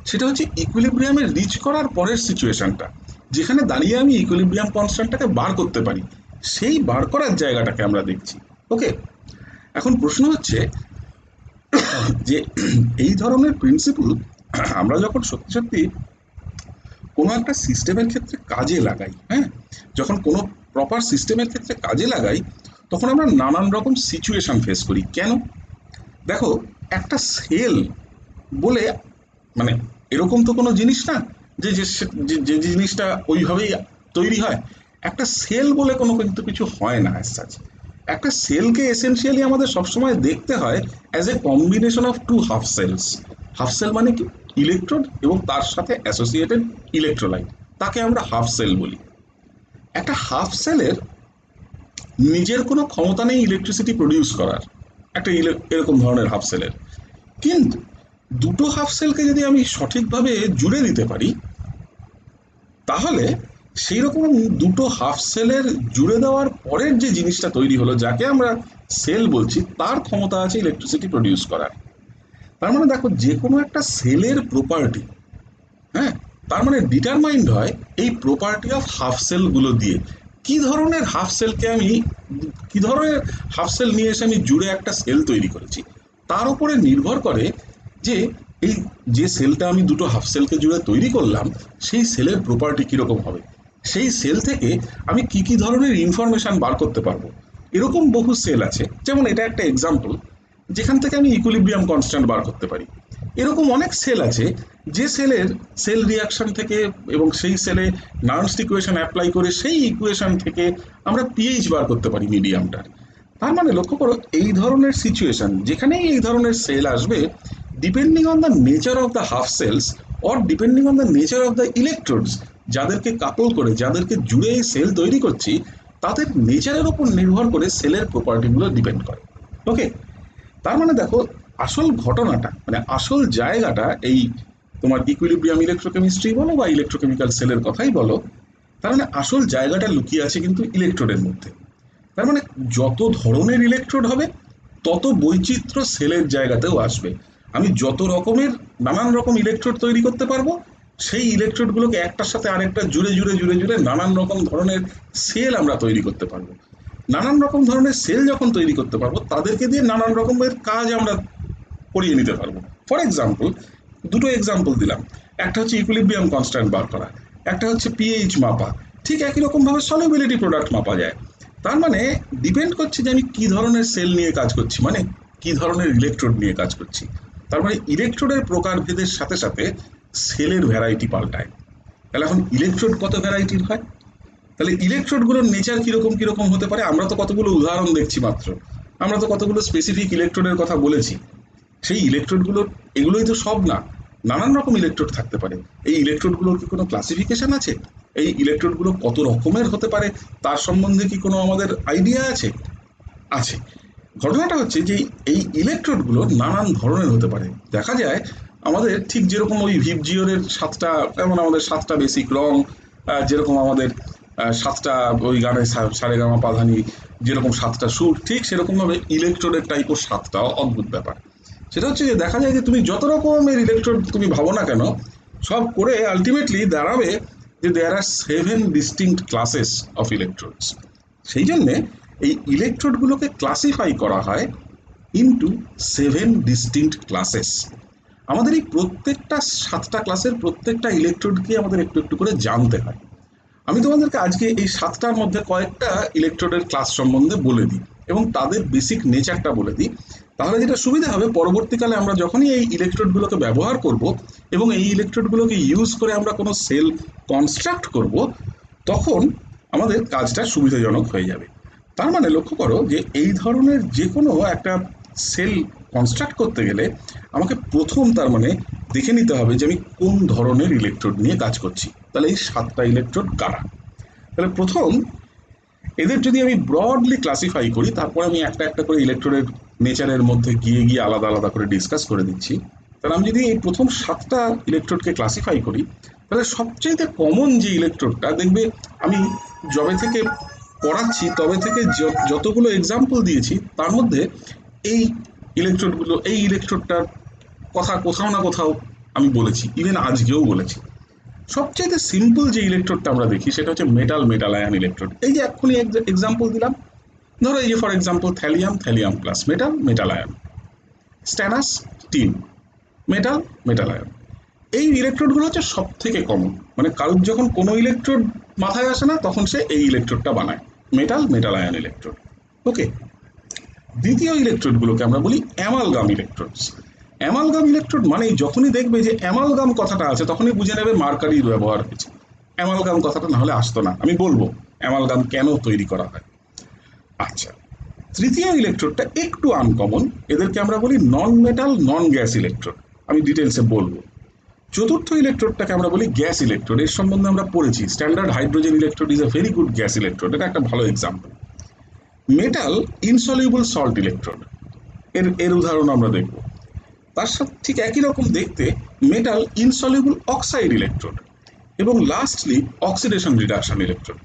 সেটা হচ্ছে ইকুইলিব্রিয়ামে রিচ করার পরের সিচুয়েশনটা, যেখানে দাঁড়িয়ে আমি ইকুইলিব্রিয়াম কনস্ট্যান্টটাকে বার করতে পারি, সেই বার করার জায়গাটাকে আমরা দেখছি। ওকে, এখন প্রশ্ন হচ্ছে যে এই ধরনের প্রিন্সিপল আমরা যখন সত্যি সত্যি কোনো একটা সিস্টেমের ক্ষেত্রে কাজে লাগাই, হ্যাঁ, যখন কোনো প্রপার সিস্টেমের ক্ষেত্রে কাজে লাগাই, তখন আমরা নানান রকম সিচুয়েশন ফেস করি। কেন? দেখো, একটা সেল বলে মানে এরকম তো কোনো জিনিস না যে যে জিনিসটা ওইভাবেই তৈরি হয়। একটা সেল বলে কোনো কিন্তু কিছু হয় না অ্যাজ সাচ। একটা সেলকে এসেনশিয়ালি আমাদের সবসময় দেখতে হয় as a combination of two half cells. Half cell মানে কি? ইলেকট্রোড এবং তার সাথে অ্যাসোসিয়েটেড ইলেকট্রোলাইট। তাকে আমরা হাফ সেল বলি। একটা হাফ সেলের নিজের কোনো ক্ষমতা নেই ইলেকট্রিসিটি প্রডিউস করার, একটা এরকম ধরনের হাফ সেলের। কিন্তু দুটো হাফ সেলকে যদি আমি সঠিকভাবে জুড়ে দিতে পারি, তাহলে সেই রকম দুটো হাফ সেলের জুড়ে দেওয়ার পরের যে জিনিসটা তৈরি হলো, যাকে আমরা সেল বলছি, তার ক্ষমতা আছে ইলেকট্রিসিটি প্রডিউস করার। তার মানে দেখো, যে কোনো একটা সেলের প্রপার্টি, হ্যাঁ, তার মানে ডিটারমাইন্ড হয় এই প্রপার্টি অফ হাফ সেল গুলো দিয়ে। কি ধরনের হাফ সেলকে আমি, কি ধরনের হাফ সেল নিয়ে এসে আমি জুড়ে একটা সেল তৈরি করেছি, তার উপরে নির্ভর করে যে এই যে সেলটা আমি দুটো হাফ সেলকে জুড়ে তৈরি করলাম, সেই সেলের প্রপার্টি কিরকম হবে, সেই সেল থেকে আমি কি কি ধরনের ইনফরমেশন বার করতে পারবো। এরকম বহু সেল আছে, যেমন এটা একটা এক্সাম্পল, যেখান থেকে আমি ইকুইলিব্রিয়াম কনস্ট্যান্ট বার করতে পারি। এরকম অনেক সেল আছে যে সেলের সেল রিয়াকশন থেকে এবং সেই সেলে নার্নস্ট ইকুয়েশন অ্যাপ্লাই করে সেই ইকুয়েশন থেকে আমরা পিএইচ বার করতে পারি মিডিয়ামটার। তার মানে লক্ষ্য করো, এই ধরনের সিচুয়েশন যেখানেই এই ধরনের সেল আসবে, depending on the nature of the half cells or depending on the nature of the electrodes, যাদেরকে কাপল করে, যাদেরকে জুড়ে এই সেল তৈরি করছি, তাদের নেচারের উপর নির্ভর করে সেলের প্রপার্টিগুলো ডিপেন্ড করে। ওকে, তার মানে দেখো, আসল ঘটনাটা মানে আসল জায়গাটা এই তোমার ইকুইলিব্রিয়াম ইলেকট্রোকেমিস্ট্রি বলো বা ইলেকট্রোকেমিক্যাল সেলের কথাই বলো, তার মানে আসল জায়গাটা লুকিয়ে আছে কিন্তু ইলেকট্রোডের মধ্যে। তার মানে যত ধরনের ইলেকট্রোড হবে, তত বৈচিত্র্য সেলের জায়গাতেও আসবে। আমি যত রকমের নানান রকম ইলেকট্রোড তৈরি করতে পারবো, সেই ইলেকট্রোডগুলোকে একটার সাথে আরেকটা জুড়ে জুড়ে জুড়ে জুড়ে নানান রকম ধরনের সেল আমরা তৈরি করতে পারবো। নানান রকম ধরনের সেল যখন তৈরি করতে পারবো, তাদেরকে দিয়ে নানান রকমের কাজ আমরা করিয়ে নিতে পারবো। ফর এক্সাম্পল, দুটো এক্সাম্পল দিলাম, একটা হচ্ছে ইকুইলিব্রিয়াম কনস্ট্যান্ট বার করা, একটা হচ্ছে পিএইচ মাপা। ঠিক একই রকম ভাবে সলিবিলিটি প্রোডাক্ট মাপা যায়। তার মানে ডিপেন্ড করছে যে আমি কি ধরনের সেল নিয়ে কাজ করছি, মানে কি ধরনের ইলেকট্রোড নিয়ে কাজ করছি। তার মানে ইলেকট্রোডের প্রকারভেদের সাথে সাথে সেলের ভ্যারাইটি পাল্টায়। তাহলে এখন ইলেকট্রোড কত ভ্যারাইটির হয়, তাহলে ইলেকট্রোডগুলোর নেচার কিরকম কিরকম হতে পারে, আমরা তো কতগুলো উদাহরণ দেখছি মাত্র, আমরা তো কতগুলো স্পেসিফিক ইলেকট্রোডের কথা বলেছি। সেই ইলেকট্রোডগুলো, এগুলোই তো সব না, নানান রকম ইলেকট্রোড থাকতে পারে। এই ইলেকট্রোডগুলোর কি কোনো ক্লাসিফিকেশন আছে? এই ইলেকট্রোডগুলো কত রকমের হতে পারে তার সম্বন্ধে কি কোনো আমাদের আইডিয়া আছে? আছে। ঘটনাটা হচ্ছে যে এই ইলেকট্রোডগুলো নানান ধরনের হতে পারে। দেখা যায় আমাদের ঠিক যেরকম ওই ভিবজিওরের সাতটা, যেমন আমাদের সাতটা বেসিক রং, যেরকম আমাদের সাতটা ওই গানের সারেগামা পাধানি যেরকম সাতটা সুর, ঠিক সেরকমভাবে ইলেকট্রোডের টাইপও সাতটা। অদ্ভুত ব্যাপার সেটা হচ্ছে যে দেখা যায় যে তুমি যত রকমের ইলেকট্রোড তুমি ভাবো না কেন, সব করে আলটিমেটলি দাঁড়াবে যে দেয়ার আর 7 ডিস্টিংক্ট ক্লাসেস অফ ইলেকট্রোডস। সেই জন্যে এই ইলেকট্রোডগুলোকে ক্লাসিফাই করা হয় ইনটু 7 ডিস্টিংক্ট ক্লাসেস। আমাদের এই প্রত্যেকটা সাতটা ক্লাসের প্রত্যেকটা ইলেকট্রোডকে আমাদের একটু একটু করে জানতে হয়। আমি তোমাদেরকে আজকে এই সাতটার মধ্যে কয়েকটা ইলেকট্রোডের ক্লাস সম্বন্ধে বলে দিই এবং তাদের বেসিক নেচারটা বলে দিই। তাহলে যেটা সুবিধা হবে, পরবর্তীকালে আমরা যখনই এই ইলেকট্রোডগুলোকে ব্যবহার করব এবং এই ইলেকট্রোডগুলোকে ইউজ করে আমরা কোনো সেল কনস্ট্রাক্ট করব, তখন আমাদের কাজটা সুবিধাজনক হয়ে যাবে। তার মানে লক্ষ্য করো যে এই ধরনের যে কোনো একটা সেল কনস্ট্রাক্ট করতে গেলে আমাকে প্রথম তার মানে দেখে নিতে হবে যে আমি কোন ধরনের ইলেকট্রোড নিয়ে কাজ করছি। তাহলে এই সাতটা ইলেকট্রোড কারা? তাহলে প্রথম, এদের যদি আমি ব্রডলি ক্লাসিফাই করি, তারপর আমি একটা একটা করে ইলেকট্রোডের নেচারের মধ্যে গিয়ে গিয়ে আলাদা আলাদা করে ডিসকাস করে দিচ্ছি। তাহলে আমি যদি এই প্রথম সাতটা ইলেকট্রোডকে ক্লাসিফাই করি, তাহলে সবচেয়ে কমন যে ইলেকট্রোডটা দেখবে, আমি যবে থেকে পড়াচ্ছি তবে থেকে যতগুলো এক্সাম্পল দিয়েছি, তার মধ্যে এই ইলেকট্রোডগুলো, এই ইলেকট্রোডটার কথা কোথাও না কোথাও আমি বলেছি, ইভেন আজকেও বলেছি। সবচেয়ে সিম্পল যে ইলেকট্রোডটা আমরা দেখি সেটা হচ্ছে মেটাল মেটাল আয়ন ইলেকট্রোড। এই যে এক্ষুনি এক্সাম্পল দিলাম, ধরো এই যে for example thallium, thallium plus, metal metal ion. Stannous, tin, metal metal ion. এই ইলেকট্রোডগুলো হচ্ছে সব থেকে কমন, মানে কারোর যখন কোনো ইলেকট্রোড মাথায় আসে না, তখন সে এই ইলেকট্রোডটা বানায়, মেটাল মেটাল আয়ন ইলেকট্রোড। ওকে, দ্বিতীয় ইলেকট্রোডগুলোকে আমরা বলি অ্যামালগাম ইলেকট্রোডস। অ্যামালগাম ইলেকট্রোড মানেই যখনই দেখবে যে অ্যামালগাম কথাটা আছে, তখনই বুঝে নেবে মার্কারির ব্যবহার হয়েছে। অ্যামালগাম কথাটা না হলে আসতো না, আমি বলবো অ্যামালগাম কেন তৈরি করা হয়। আচ্ছা, তৃতীয় ইলেকট্রোডটা একটু আনকমন, এদেরকে আমরা বলি নন মেটাল নন গ্যাস ইলেকট্রোড। আমি ডিটেলসে বলবো। চতুর্থ ইলেকট্রোডটাকে আমরা বলি গ্যাস ইলেকট্রোড। এর সম্বন্ধে আমরা পড়েছি, standard hydrogen electrode is a very good gas electrode, এটা একটা ভালো example. Metal insoluble salt electrode, এর উদাহরণ আমরা দেখব। তার সাথে ঠিক একই রকম দেখতে মেটাল ইনসলিউবল অক্সাইড ইলেকট্রোড এবং লাস্টলি অক্সিডেশন রিডাকশন ইলেকট্রোড।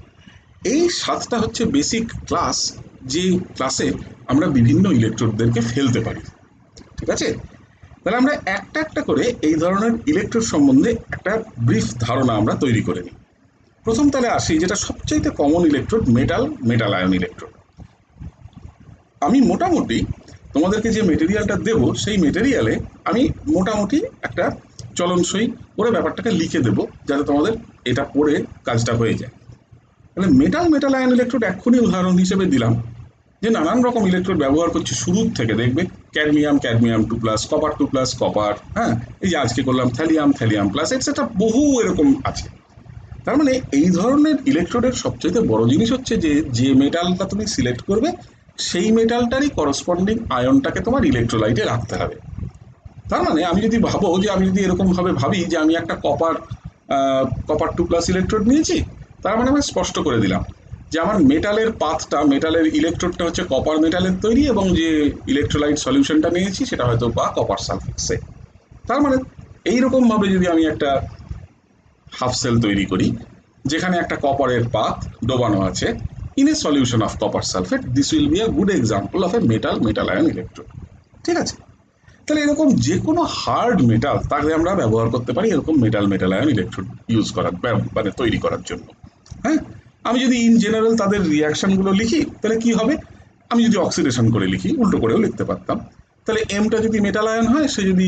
এই সাতটা হচ্ছে বেসিক ক্লাস, যে ক্লাসে আমরা বিভিন্ন ইলেকট্রোডদেরকে ফেলতে পারি। ঠিক আছে, তাহলে আমরা একটা একটা করে এই ধরনের ইলেকট্রোড সম্বন্ধে একটা ব্রিফ ধারণা আমরা তৈরি করে নিই। প্রথম তাহলে আসি যেটা সবচাইতে common electrode, metal ion electrode. আমি মোটামুটি তোমাদেরকে যে মেটেরিয়ালটা দেব সেই মেটেরিয়ালে আমি মোটামুটি একটা চলনসই করে ব্যাপারটাকে লিখে দেব, যাতে তোমাদের এটা পড়ে কাজটা হয়ে যায়। তাহলে মেটাল আয়ন ইলেকট্রোড এক্ষুনি উদাহরণ হিসেবে দিলাম, যে নানান রকম ইলেকট্রোড ব্যবহার করছি শুরুর থেকে, দেখবে ক্যাডমিয়াম 2+, কপার 2+, কপার, হ্যাঁ, এই যে আজকে করলাম থ্যালিয়াম প্লাস, এটসেট্রা, বহু এরকম আছে। তার মানে এই ধরনের ইলেকট্রোডের সবচেয়ে বড় জিনিস হচ্ছে যে মেটালটা তুমি সিলেক্ট করবে সেই মেটালটারই করসপন্ডিং আয়নটাকে তোমার ইলেকট্রোলাইটে রাখতে হবে। তার মানে আমি যদি ভাবো যে আমি যদি এরকম ভাবে ভাবি যে আমি একটা কপার 2+ ইলেকট্রোড নিয়েছি, তার মানে আমি স্পষ্ট করে দিলাম যে আমার মেটালের পাথটা, মেটালের ইলেকট্রোডটা হচ্ছে কপার মেটালের তৈরি, এবং যে ইলেকট্রোলাইট সলিউশনটা নিয়েছি সেটা হয়তো বা কপার সালফেট। তার মানে এইরকম ভাবে যদি আমি একটা হাফ সেল তৈরি করি যেখানে একটা কপারের পাথ ডোবানো আছে in a solution of copper sulphate, this will be a good example of A metal ion electrode. ঠিক আছে, তাহলে এরকম যে কোনো হার্ড মেটাল তাকে আমরা ব্যবহার করতে পারি এরকম মেটাল আয়ন ইলেকট্রোড ইউজ করার, মানে তৈরি করার জন্য। হ্যাঁ, আমি যদি ইন জেনারেল তাদের রিয়াকশনগুলো লিখি তাহলে কি হবে, আমি যদি অক্সিডেশন করে লিখি, উল্টো করেও লিখতে পারতাম, তাহলে এমটা যদি মেটাল আয়ন হয়, সে যদি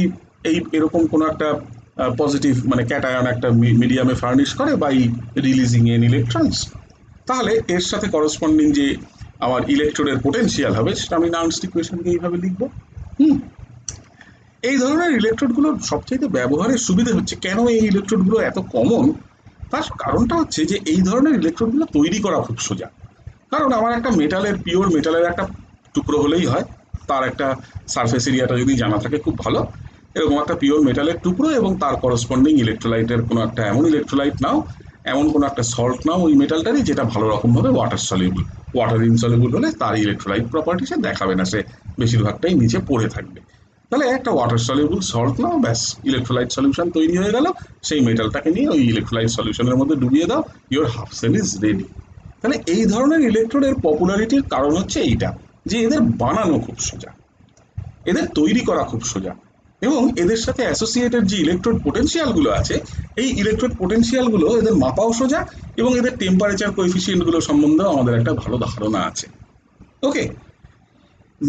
এরকম কোনো একটা পজিটিভ মানে ক্যাটায়ন একটা মিডিয়ামে ফার্নিশ করে বাই রিলিজিং এন ইলেকট্রনস, তাহলে এর সাথে করসপন্ডিং যে আমার ইলেকট্রোডের পোটেনশিয়াল হবে সেটা আমি নার্নস্ট ইকুয়েশনকে এইভাবে লিখবো। হুম, এই ধরনের ইলেকট্রোডগুলোর সবচেয়ে ব্যবহারের সুবিধে হচ্ছে, কেন এই ইলেকট্রোডগুলো এত কমন, তার কারণটা হচ্ছে যে এই ধরনের ইলেকট্রোডগুলো তৈরি করা খুব সোজা। কারণ আমার একটা পিওর মেটালের একটা টুকরো হলেই হয়, তার একটা সারফেস এরিয়াটা যদি জানা থাকে খুব ভালো, এরকম একটা পিওর মেটালের টুকরো এবং তার করসপন্ডিং ইলেকট্রোলাইটের কোনো একটা এমন ইলেকট্রোলাইট নাও, এমন কোনো একটা সল্ট নাও ওই মেটালটারই, যেটা ভালো রকমভাবে ওয়াটার ইনসলিউবল হলে তার ইলেকট্রোলাইট প্রপার্টি সে দেখাবে না, সে বেশিরভাগটাই নিচে পড়ে থাকবে। তাহলে একটা ওয়াটার সলিউবল সল্ট নাও, ব্যাস ইলেকট্রোলাইট সলিউশন তৈরি হয়ে গেল, সেই মেটালটাকে নিয়ে ওই ইলেকট্রোলাইট সলিউশনের মধ্যে ডুবিয়ে দাও, your half cell is ready. তাহলে এই ধরনের ইলেকট্রোডের পপুলারিটির কারণ হচ্ছে এইটা, যে এদের বানানো খুব সোজা, এদের তৈরি করা খুব সোজা, এবং এদের সাথে অ্যাসোসিয়েটেড যে ইলেকট্রোড পোটেনশিয়ালগুলো আছে, এই ইলেকট্রোড পোটেনশিয়ালগুলো এদের মাপাও সোজা, এবং এদের টেম্পারেচার কোএফিসিয়েন্টগুলো সম্বন্ধেও আমাদের একটা ভালো ধারণা আছে। ওকে,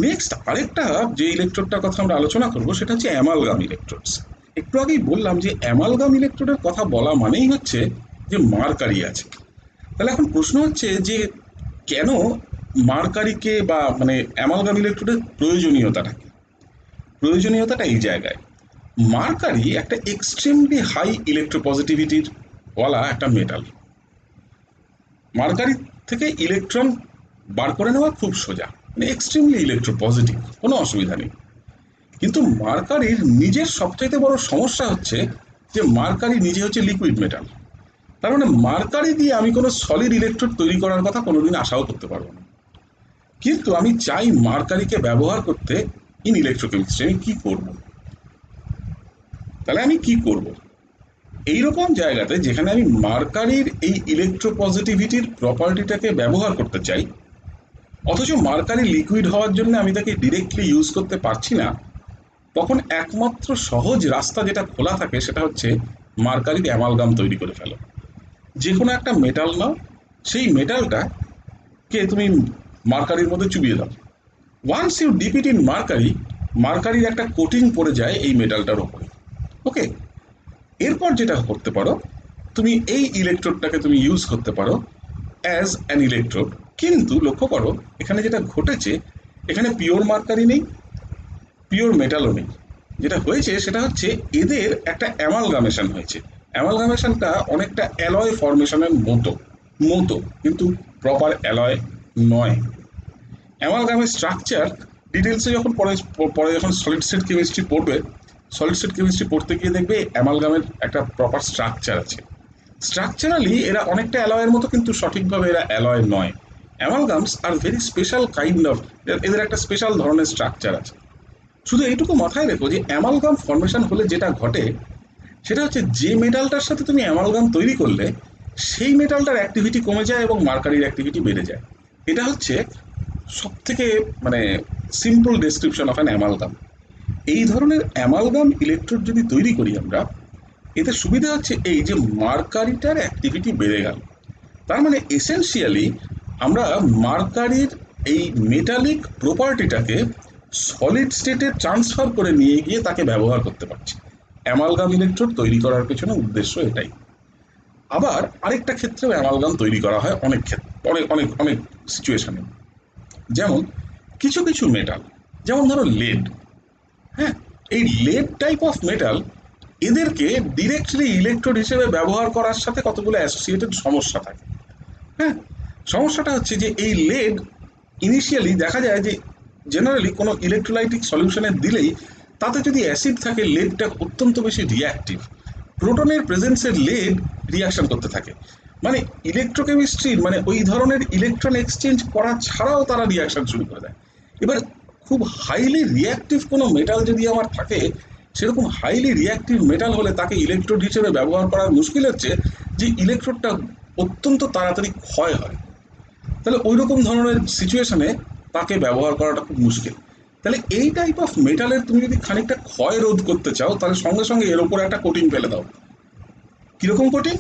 নেক্সট আরেকটা যে ইলেকট্রোডটার কথা আমরা আলোচনা করব সেটা হচ্ছে অ্যামালগাম ইলেকট্রোডস। একটু আগেই বললাম যে অ্যামালগাম ইলেকট্রোডের কথা বলা মানেই হচ্ছে যে মার্কারি আছে। তাহলে এখন প্রশ্ন হচ্ছে যে কেন মার্কারিকে বা মানে অ্যামালগাম ইলেকট্রোডের প্রয়োজনীয়তাটা কি? প্রয়োজনীয়তাটা এই জায়গায়, মার্কারি একটা এক্সট্রিমলি হাই ইলেকট্রোপজিটিভিটির ওয়ালা একটা মেটাল। মার্কারি থেকে ইলেকট্রন বার করে নেওয়া খুব সোজা, মানে এক্সট্রিমলি ইলেকট্রোপজিটিভ, কোনো অসুবিধা নেই। কিন্তু মার্কারির নিজের সবচাইতে বড় সমস্যা হচ্ছে যে মার্কারি নিজে হচ্ছে লিকুইড মেটাল। তার মানে মার্কারি দিয়ে আমি কোনো সলিড ইলেকট্রোড তৈরি করার কথা কোনোদিন আশাও করতে পারবো না। কিন্তু আমি চাই মার্কারিকে ব্যবহার করতে ইন ইলেকট্রোকেমিস্ট্রি, আমি কি করব? তাহলে আমি কি করব? এইরকম জায়গাতে যেখানে আমি মার্কারির এই ইলেকট্রোপজিটিভিটির প্রপার্টিটাকে ব্যবহার করতে চাই, অথচ মার্কারি লিকুইড হওয়ার জন্য আমি তাকে ডিরেক্টলি ইউজ করতে পারছি না, তখন একমাত্র সহজ রাস্তা যেটা খোলা থাকে সেটা হচ্ছে মার্কারির অ্যামালগাম তৈরি করে ফেলো। যে কোনো একটা মেটাল নাও, সেই মেটালটাকে তুমি মার্কারির মধ্যে চুবিয়ে দাও। Once you dip it in mercury, মার্কারির একটা কোটিং পড়ে যায় এই মেটালটার ওপরে। ওকে, এরপর যেটা করতে পারো, তুমি এই ইলেকট্রোডটাকে তুমি ইউজ করতে পারো অ্যাজ অ্যান ইলেকট্রোড। কিন্তু লক্ষ্য করো এখানে যেটা ঘটেছে, এখানে পিওর মার্কারি নেই, পিওর মেটালও নেই। যেটা হয়েছে সেটা হচ্ছে এদের একটা অ্যামালগামেশন হয়েছে। অ্যামালগামেশনটা অনেকটা অ্যালয় ফরমেশনের মতো মতো কিন্তু প্রপার অ্যালয় নয়। অ্যামালগামের স্ট্রাকচার ডিটেলসে যখন পরে পরে যখন সলিড স্টেট কেমিস্ট্রি পড়বে সলিড স্টেট কেমিস্ট্রি পড়তে গিয়ে দেখবে অ্যামালগামের একটা প্রপার স্ট্রাকচার আছে। স্ট্রাকচারালি এরা অনেকটা অ্যালয়ের মতো, কিন্তু সঠিকভাবে এরা অ্যালয় নয়। Amalgams are very special kind of, এদের একটা স্পেশাল ধরনের স্ট্রাকচার আছে। শুধু এইটুকু মাথায় রেখো যে অ্যামালগাম ফর্মেশন হলে যেটা ঘটে সেটা হচ্ছে যে মেটালটার সাথে তুমি অ্যামালগাম তৈরি করলে সেই মেটালটার অ্যাক্টিভিটি কমে যায় এবং মার্কারির অ্যাক্টিভিটি বেড়ে যায়। এটা হচ্ছে সব থেকে মানে simple description of an amalgam. এই ধরনের অ্যামালগাম ইলেকট্রোড যদি তৈরি করি আমরা, এতে সুবিধা হচ্ছে এই যে মার্কারিটার অ্যাক্টিভিটি বেড়ে গেল। তার মানে এসেনশিয়ালি আমরা মার্কারির এই মেটালিক প্রপার্টিটাকে সলিড স্টেটে ট্রান্সফার করে নিয়ে গিয়ে তাকে ব্যবহার করতে পারছি। অ্যামালগাম ইলেকট্রোড তৈরি করার পেছনে উদ্দেশ্য এটাই। আবার আরেকটা ক্ষেত্রেও অ্যামালগাম তৈরি করা হয়, অনেক ক্ষেত্রে, অনেক অনেক অনেক সিচুয়েশনে। যেমন কিছু কিছু মেটাল, যেমন ধরো লেড। হ্যাঁ, এই লেড টাইপ অফ মেটাল, এদেরকে ডিরেক্টলি ইলেকট্রোড হিসেবে ব্যবহার করার সাথে কতগুলো অ্যাসোসিয়েটেড সমস্যা থাকে। হ্যাঁ, সমস্যাটা হচ্ছে যে এই লেড ইনিশিয়ালি দেখা যায় যে জেনারেলি কোনো ইলেকট্রোলাইটিক সলিউশনে দিলেই তাতে যদি অ্যাসিড থাকে, লেডটা অত্যন্ত বেশি রিয়াক্টিভ। প্রোটনের প্রেজেন্সের লেড রিয়াকশন করতে থাকে, মানে ইলেকট্রোকেমিস্ট্রির মানে ওই ধরনের ইলেকট্রন এক্সচেঞ্জ করা ছাড়াও তারা রিয়াকশন শুরু করে দেয়। এবার খুব হাইলি রিয়াক্টিভ কোনো মেটাল যদি আমার থাকে, সেরকম হাইলি রিয়াক্টিভ মেটাল হলে তাকে ইলেকট্রোড হিসেবে ব্যবহার করার মুশকিল হচ্ছে যে ইলেকট্রোডটা অত্যন্ত তাড়াতাড়ি ক্ষয় হয়। তাহলে ওই রকম ধরনের সিচুয়েশনে তাকে ব্যবহার করাটা খুব মুশকিল। তাহলে এই টাইপ অফ মেটালের তুমি যদি খানিকটা ক্ষয় রোধ করতে চাও, তাহলে সঙ্গে সঙ্গে এর উপরে একটা কোটিং ফেলে দাও। কিরকম কোটিং?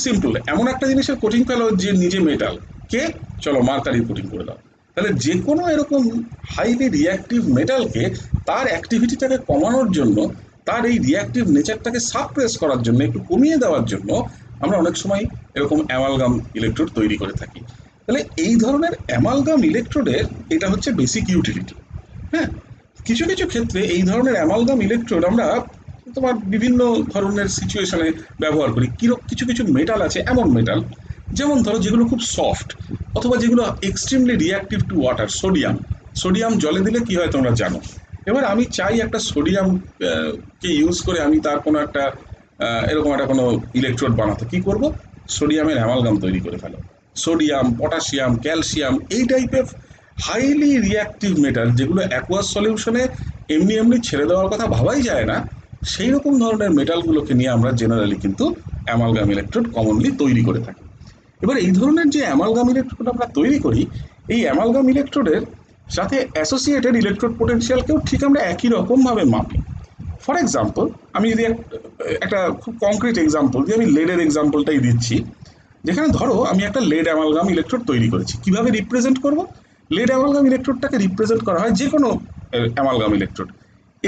সিম্পল, এমন একটা জিনিসের কোটিং ফেলো যে নিজে মেটাল, কে? চলো মার্কারির কোটিং করে দাও। তাহলে যে কোনো এরকম হাইলি রিয়াক্টিভ মেটালকে তার অ্যাক্টিভিটিটাকে কমানোর জন্য, তার এই রিয়াক্টিভ নেচারটাকে সাপ্রেস করার জন্য, একটু কমিয়ে দেওয়ার জন্য আমরা অনেক সময় এরকম অ্যামালগাম ইলেকট্রোড তৈরি করে থাকি। তাহলে এই ধরনের অ্যামালগাম ইলেকট্রোডের এটা হচ্ছে বেসিক ইউটিলিটি। হ্যাঁ, কিছু কিছু ক্ষেত্রে এই ধরনের অ্যামালগাম ইলেকট্রোড আমরা তোমার বিভিন্ন ধরনের সিচুয়েশনে ব্যবহার করি। কিছু কিছু মেটাল আছে, এমন মেটাল যেমন ধরো যেগুলো খুব সফট, অথবা যেগুলো extremely reactive to water. Sodium, sodium জলে দিলে কি হয় তোমরা জানো। এবার আমি চাই একটা সোডিয়াম কে ইউজ করে আমি তার কোনো একটা এরকম একটা কোনো ইলেকট্রোড বানাতে, কি করব? সোডিয়ামের অ্যামালগাম তৈরি করে ফেলো। সোডিয়াম, পটাশিয়াম, ক্যালসিয়াম, এই টাইপের হাইলি রিয়াক্টিভ মেটাল যেগুলো অ্যাকুয়াস সলিউশনে এমনি এমনি ছেড়ে দেওয়ার কথা ভাবাই যায় না, সেই রকম ধরনের মেটালগুলোকে নিয়ে আমরা জেনারেলি কিন্তু অ্যামালগাম ইলেকট্রোড কমনলি তৈরি করে থাকি। এবার এই ধরনের যে অ্যামালগাম ইলেকট্রোড আমরা তৈরি করি, এই অ্যামালগাম ইলেকট্রোডের সাথে অ্যাসোসিয়েটেড ইলেকট্রোড পোটেনশিয়ালকেও ঠিক আমরা একই রকমভাবে মাপি। ফর এক্সাম্পল, আমি যদি একটা খুব কংক্রিট এক্সাম্পল দিই, আমি লেডের এক্সাম্পলটাই দিচ্ছি। যেখানে ধরো আমি একটা লেড অ্যামালগাম ইলেকট্রোড তৈরি করেছি, কিভাবে রিপ্রেজেন্ট করব? লেড অ্যামালগাম ইলেকট্রোডটাকে রিপ্রেজেন্ট করা হয় যে কোনো অ্যামালগাম ইলেকট্রোড।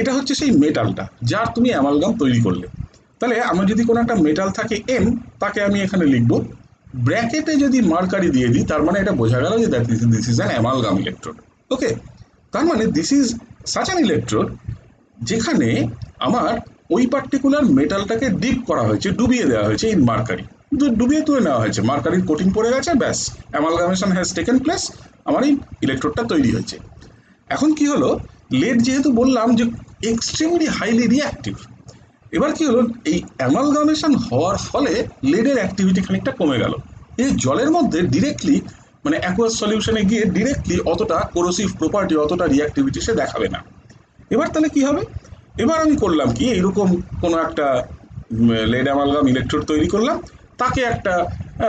এটা হচ্ছে সেই মেটালটা যার তুমি অ্যামালগাম তৈরি করলে। তাহলে আমার যদি কোনো একটা মেটাল থাকে এন, তাকে আমি এখানে লিখব, ব্র্যাকেটে যদি মার্কারি দিয়ে দিই, তার মানে এটা বোঝা গেল যে this is an amalgam electrode. Okay, তার মানে this is such an electrode যেখানে আমার ওই পার্টিকুলার মেটালটাকে ডিপ করা হয়েছে, ডুবিয়ে দেওয়া হয়েছে ইন মার্কারি, ডুবিয়ে তুলে নেওয়া হয়েছে, মার্কারির কোটিং পড়ে গেছে, ব্যাস, অ্যামালগামেশন হ্যাজ টেকেন প্লেস, আমার এই ইলেকট্রোডটা তৈরি হয়েছে। এখন কি হলো, লেড যেহেতু বললাম যে এক্সট্রিমলি হাইলি রিঅ্যাক্টিভ, এবার কি হলো, এই অ্যামালগামেশন হওয়ার ফলে লেডের অ্যাক্টিভিটি খানিকটা কমে গেল। এই জলের মধ্যে ডিরেক্টলি মানে অ্যাকুয়াস সলিউশনে গিয়ে ডিরেক্টলি অতটা কোরোসিভ প্রপার্টি, অতটা রিঅ্যাক্টিভিটি সে দেখাবে না। এবার তাহলে কি হবে, এবার আমি করলাম কি, এইরকম কোনো একটা লেড অ্যামালগাম ইলেকট্রোড তৈরি করলাম, তাকে একটা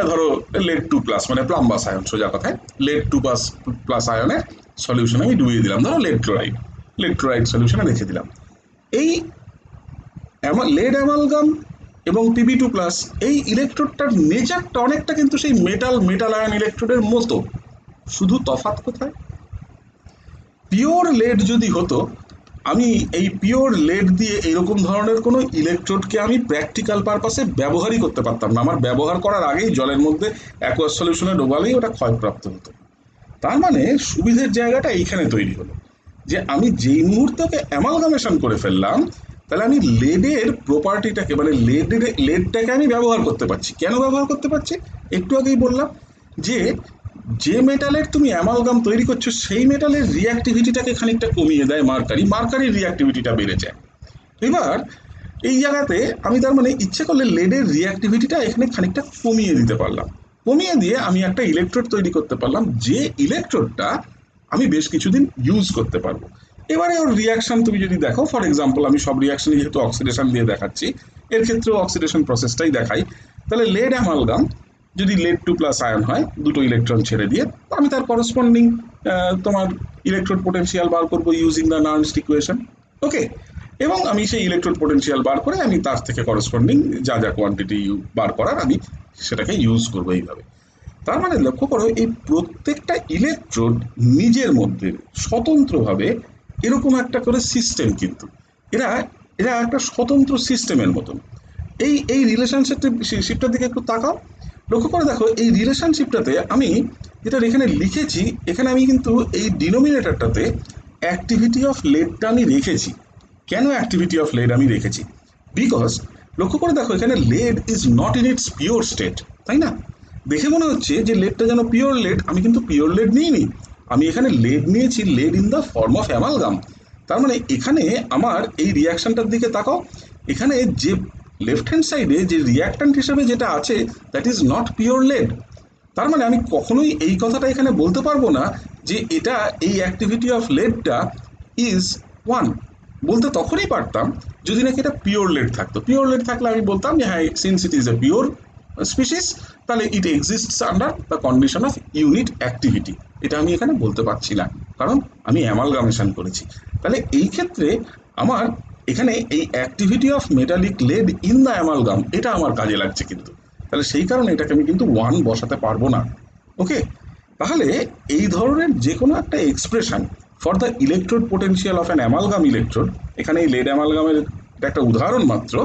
ধরো লেড 2+ মানে প্লাম্বাস আয়ন, সোজা কথায় লেড 2+ আয়নের সলিউশনে আমি ডুবিয়ে দিলাম, ধরো লেড ক্লোরাইড সলিউশনে রেখে দিলাম। এই লেড অ্যামালগাম এবং Pb2+, এই ইলেকট্রোডটার নেচারটা অনেকটা কিন্তু সেই মেটাল আয়ন ইলেকট্রোডের মতো, শুধু তফাৎ কোথায়? পিওর লেড যদি হতো, আমি এই পিওর লেড দিয়ে এরকম ধরনের কোনো ইলেকট্রোডকে আমি প্র্যাকটিক্যাল পারপাসে ব্যবহারই করতে পারতাম না। আমার ব্যবহার করার আগেই জলের মধ্যে অ্যাকুয়াস সলিউশনে ডোবালেই ওটা ক্ষয়প্রাপ্ত হতো। তার মানে সুবিধের জায়গাটা এইখানে তৈরি হলো যে আমি যেই মুহূর্তকে অ্যামালগামেশন করে ফেললাম, তাহলে আমি লেডের প্রপার্টিটাকে মানে লেডটাকে আমি ব্যবহার করতে পারছি। কেন ব্যবহার করতে পারছি? একটু আগেই বললাম যে যে মেটালের তুমি অ্যামালগাম তৈরি করছো সেই মেটালের রিঅ্যাক্টিভিটিটাকে খানিকটা কমিয়ে দেয় মার্কারির রিঅ্যাক্টিভিটিটা বেড়ে যায়। এবার এই জায়গাতে আমি তার মানে ইচ্ছে করলে লেডের রিঅ্যাক্টিভিটিটা এখানে খানিকটা কমিয়ে দিতে পারলাম, কমিয়ে দিয়ে আমি একটা ইলেকট্রোড তৈরি করতে পারলাম, যে ইলেকট্রোডটা আমি বেশ কিছুদিন ইউজ করতে পারবো। এবারে ওর রিয়াকশন তুমি যদি দেখো, ফর এক্সাম্পল আমি সব রিয়াকশন যেহেতু অক্সিডেশন দিয়ে দেখাচ্ছি, এর ক্ষেত্রেও অক্সিডেশন প্রসেসটাই দেখাই। তাহলে লেড অ্যামালগাম যদি লেড 2+ আয়ন হয়, দুটো ইলেকট্রন ছেড়ে দিয়ে, আমি তার করসপন্ডিং তোমার ইলেকট্রোড পোটেনশিয়াল বার করবো ইউজিং দ্য নার্নস্ট ইকুয়েশন। ওকে, এবং আমি সেই ইলেকট্রোড পোটেনশিয়াল বার করে আমি তার থেকে করসপন্ডিং যা যা কোয়ান্টিটি বার করার আমি সেটাকে ইউজ করবো এইভাবে। তার মানে লক্ষ্য করো, এই প্রত্যেকটা ইলেকট্রোড নিজের মধ্যে স্বতন্ত্রভাবে এরকম একটা করে সিস্টেম, কিন্তু এরা এরা একটা স্বতন্ত্র সিস্টেমের মতন। এই রিলেশনশিপটার দিকে একটু তাকাও, লক্ষ্য করে দেখো এই রিলেশনশিপটাতে আমি যেটা এখানে লিখেছি, এখানে আমি কিন্তু এই ডিনোমিনেটরটাতে অ্যাক্টিভিটি অফ লেডটা আমি রেখেছি। কেন অ্যাক্টিভিটি অফ লেড আমি রেখেছি? বিকজ লক্ষ্য করে দেখো এখানে lead is not in its pure state, তাই না? দেখে মনে হচ্ছে যে লেডটা যেন পিওর লেড, আমি কিন্তু পিওর লেড নিইনি, আমি এখানে লেড নিয়েছি lead in the form of amalgam. তার মানে এখানে আমার এই রিয়াকশনটার দিকে তাকাও, এখানে যে লেফট হ্যান্ড সাইডে যে রিয়াক্ট্যান্ট হিসেবে যেটা আছে, that is not pure lead. তার মানে আমি কখনোই এই কথাটা এখানে বলতে পারবো না যে এটা এই অ্যাক্টিভিটি অফ লেডটা ইজ 1। বলতে তখনই পারতাম যদি নাকি এটা পিওর লেড থাকতো। পিওর লেড থাকলে আমি বলতাম যে হ্যাঁ, since it is a pure species, তাহলে it exists under the condition of unit activity. এটা আমি এখানে বলতে পারছি না, কারণ আমি অ্যামালগামেশন করেছি। তাহলে এই ক্ষেত্রে আমার এখানে এই activity of metallic lead in the amalgam এটা আমার কাজে লাগছে, কিন্তু তাহলে সেই কারণে এটাকে আমি কিন্তু 1 বসাতে পারবো না। ওকে, তাহলে এই ধরনের যে কোনো একটা expression for the electrode potential of an amalgam electrode, এখানে এই লেড অ্যামালগামের একটা উদাহরণ মাত্র,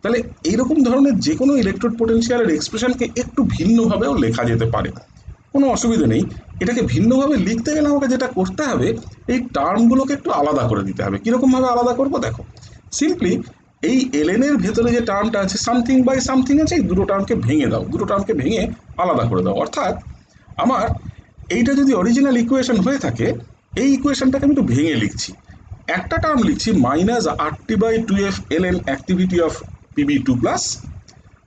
তাহলে এইরকম ধরনের যে কোনো ইলেকট্রোড পোটেনশিয়ালের এক্সপ্রেশনকে একটু ভিন্নভাবেও লেখা যেতে পারে, কোনো অসুবিধা নেই। এটাকে ভিন্নভাবে লিখতে গেলে আমাকে যেটা করতে হবে, এই টার্মগুলোকে একটু আলাদা করে দিতে হবে। কীরকমভাবে আলাদা করবো দেখো, সিম্পলি এই এলএন এর ভেতরে যে টার্মটা আছে সামথিং বাই সামথিং আছে, এই দুটো টার্মকে ভেঙে দাও, দুটো টার্মকে ভেঙে আলাদা করে দাও। অর্থাৎ আমার এইটা যদি অরিজিনাল ইকুয়েশন হয়ে থাকে, এই ইকুয়েশনটাকে আমি একটু ভেঙে লিখছি। একটা টার্ম লিখছি -RT/2F ln activity of Pb2+,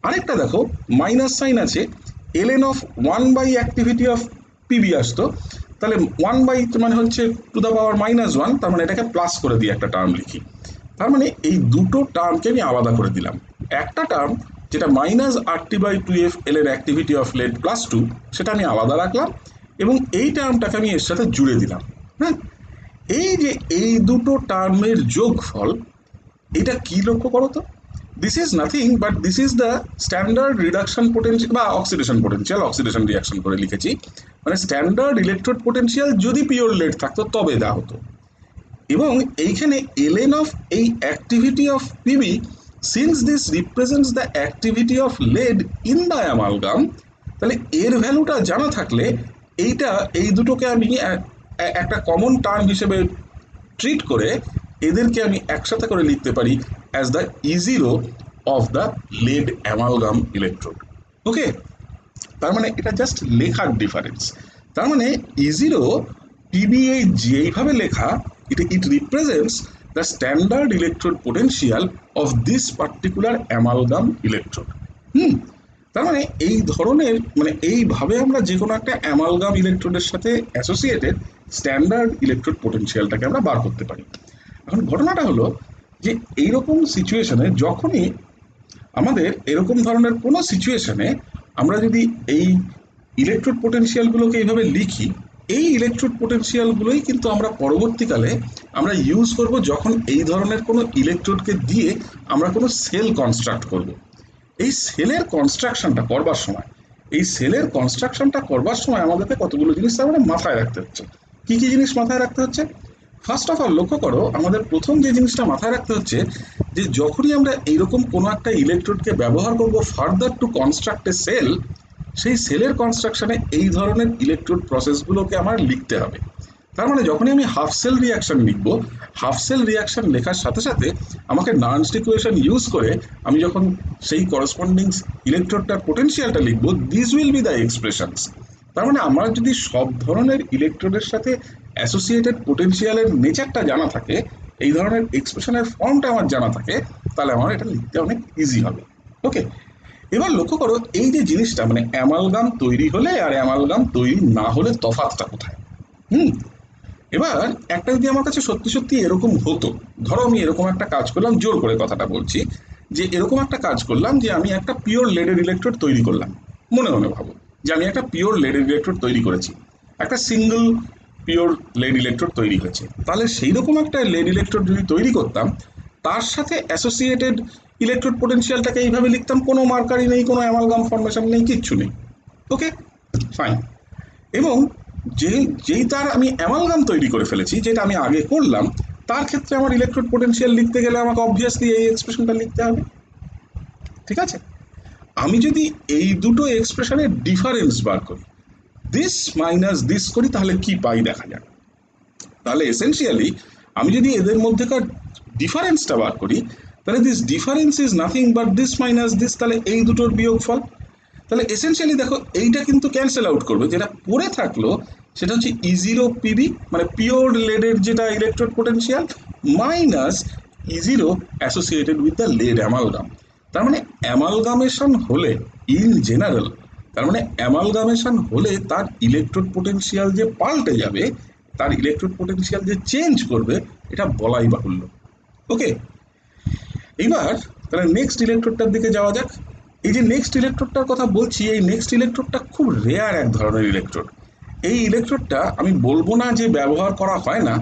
আরেকটা দেখো মাইনাস সাইন আছে, ln of 1 activity of Pb আসতো, তাহলে 1 মানে হচ্ছে টু দ্য পাওয়ার -1, তার মানে এটাকে প্লাস করে দিয়ে একটা টার্ম লিখি। তার মানে এই দুটো টার্মকে আমি আলাদা করে দিলাম। একটা টার্ম যেটা -RT/2F ln activity of lead +2, সেটা আমি আলাদা রাখলাম, এবং এই টার্মটাকে আমি এর সাথে জুড়ে দিলাম। হ্যাঁ, এই যে এই দুটো টার্মের যোগফল, এটা কি লক্ষ্য করো তো, this is nothing but this is the standard reduction potential বা অক্সিডেশন পোটেনশিয়াল, অক্সিডেশন রিয়াকশন করে লিখেছি, মানে স্ট্যান্ডার্ড ইলেকট্রোড পোটেনশিয়াল যদি পিওর লেড থাকতো তবে দেওয়া হতো। এবং এইখানে ln অফ এই activity of PB, since this represents the activity of lead in the amalgam, তাহলে এর ভ্যালুটা জানা থাকলে এইটা এই দুটোকে আমি একটা কমন টার্ম হিসেবে ট্রিট করে এদেরকে আমি একসাথে করে লিখতে পারি as the E0 of the lead amalgam electrode. Okay, তার মানে এটা জাস্ট লেখার ডিফারেন্স। তার মানে E0 PBA যেইভাবে লেখা, ইট represents the standard electrode potential of this particular amalgam electrode. তার মানে এই ধরনের, মানে এইভাবে আমরা যে কোনো একটা অ্যামালগাম ইলেকট্রোডের সাথে অ্যাসোসিয়েটেড স্ট্যান্ডার্ড ইলেকট্রোড পোটেনশিয়ালটাকে আমরা বার করতে পারি। এখন ঘটনাটা হলো যে এইরকম সিচুয়েশনে, যখনই আমাদের এরকম ধরনের কোনো সিচুয়েশনে আমরা যদি এই ইলেকট্রোড পোটেনশিয়ালগুলোকে এইভাবে লিখি, এই ইলেকট্রোড পোটেনশিয়ালগুলোই কিন্তু আমরা পরবর্তীকালে আমরা ইউজ করব যখন এই ধরনের কোনো ইলেকট্রোডকে দিয়ে আমরা কোনো সেল কনস্ট্রাক্ট করব। এই সেলের কনস্ট্রাকশনটা করবার সময় আমাদেরকে কতগুলো জিনিস তার মানে মাথায় রাখতে হচ্ছে। কি কি জিনিস মাথায় রাখতে হচ্ছে? ফার্স্ট অফ অল লক্ষ্য করো, আমাদের প্রথম যে জিনিসটা মাথায় রাখতে হচ্ছে যে যখনই আমরা এইরকম কোনো একটা ইলেকট্রোডকে ব্যবহার করব further to construct a cell, সেই সেলের কনস্ট্রাকশনে এই ধরনের ইলেকট্রোড প্রসেসগুলোকে আমার লিখতে হবে। তার মানে যখনই আমি হাফ সেল রিয়াকশন লিখব, হাফ সেল রিয়াকশন লেখার সাথে সাথে আমাকে নার্নস্ট ইকুয়েশন ইউজ করে আমি যখন সেই করসপন্ডিং ইলেকট্রোডটার পোটেনশিয়ালটা লিখব, this will be the expressions. তার মানে আমার যদি সব ধরনের ইলেকট্রোডের সাথে অ্যাসোসিয়েটেড পোটেনশিয়ালের নেচারটা জানা থাকে, এই ধরনের এক্সপ্রেশনের ফর্মটা আমার জানা থাকে, তাহলে আমার এটা লিখতে অনেক ইজি হবে। ওকে, এবার লক্ষ্য করো এই যে জিনিসটা মানে অ্যামালগাম তৈরি হলে আর অ্যামালগাম তৈরি না হলে তফাৎটা কোথায়। হুম এবার একটা যদি আমার কাছে সত্যি সত্যি এরকম হতো, ধরো আমি এরকম একটা কাজ করলাম, জোর করে কথাটা বলছি, যে এরকম একটা কাজ করলাম যে আমি একটা পিওর লেডের ইলেকট্রোড তৈরি করলাম, মনে মনে ভাবো যে আমি একটা পিওর লেডের ইলেকট্রোড তৈরি করেছি, একটা সিঙ্গেল পিওর লেড ইলেকট্রোড তৈরি হয়েছে, তাহলে সেই রকম একটা লেড ইলেকট্রোড যদি তৈরি করতাম, তার সাথে অ্যাসোসিয়েটেড ইলেকট্রোড পোটেনশিয়ালটাকে এইভাবে লিখতাম, কোনো মার্কারি নেই, কোনো অ্যামালগাম ফর্মেশন নেই, কিচ্ছু নেই। ওকে, ফাইন। এবং যেই তার আমি অ্যামালগাম তৈরি করে ফেলেছি, যেটা আমি আগে করলাম, তার ক্ষেত্রে আমার ইলেকট্রোড পোটেনশিয়াল লিখতে গেলে আমাকে অবভিয়াসলি এই এক্সপ্রেশনটা লিখতে হবে। ঠিক আছে, আমি যদি এই দুটো এক্সপ্রেশনের ডিফারেন্স বার করি, দিস মাইনাস দিস করি, তাহলে কি পাই দেখা যাক। তাহলে এসেনশিয়ালি আমি যদি এদের মধ্যেকার ডিফারেন্সটা বার করি, তাহলে this difference is nothing but this minus this, তাহলে এই দুটোর বিয়োগফল। তাহলে এসেনশিয়ালি দেখো এইটা কিন্তু ক্যান্সেল আউট করবে, যেটা পড়ে থাকলো সেটা হচ্ছে E0 পিবি, মানে পিওর লেডের যেটা electrode potential, minus E0 associated with the lead amalgam. তার মানে অ্যামালগামেশন হলে ইন জেনারেল, তার মানে অ্যামালগামেশন হলে তার ইলেকট্রোড পোটেনশিয়াল যে পাল্টে যাবে, তার ইলেকট্রোড পোটেনশিয়াল যে চেঞ্জ করবে, এটা বলাই বাহুল্য। ওকে, এইবার তাহলে নেক্সট ইলেকট্রোডটার দিকে যাওয়া যাক। এই যে নেক্সট ইলেকট্রোডটার কথা বলছি, এই নেক্সট ইলেকট্রোডটা খুব রেয়ার এক ধরনের ইলেকট্রোড। এই ইলেকট্রোডটা আমি বলবো না যে ব্যবহার করা হয় না,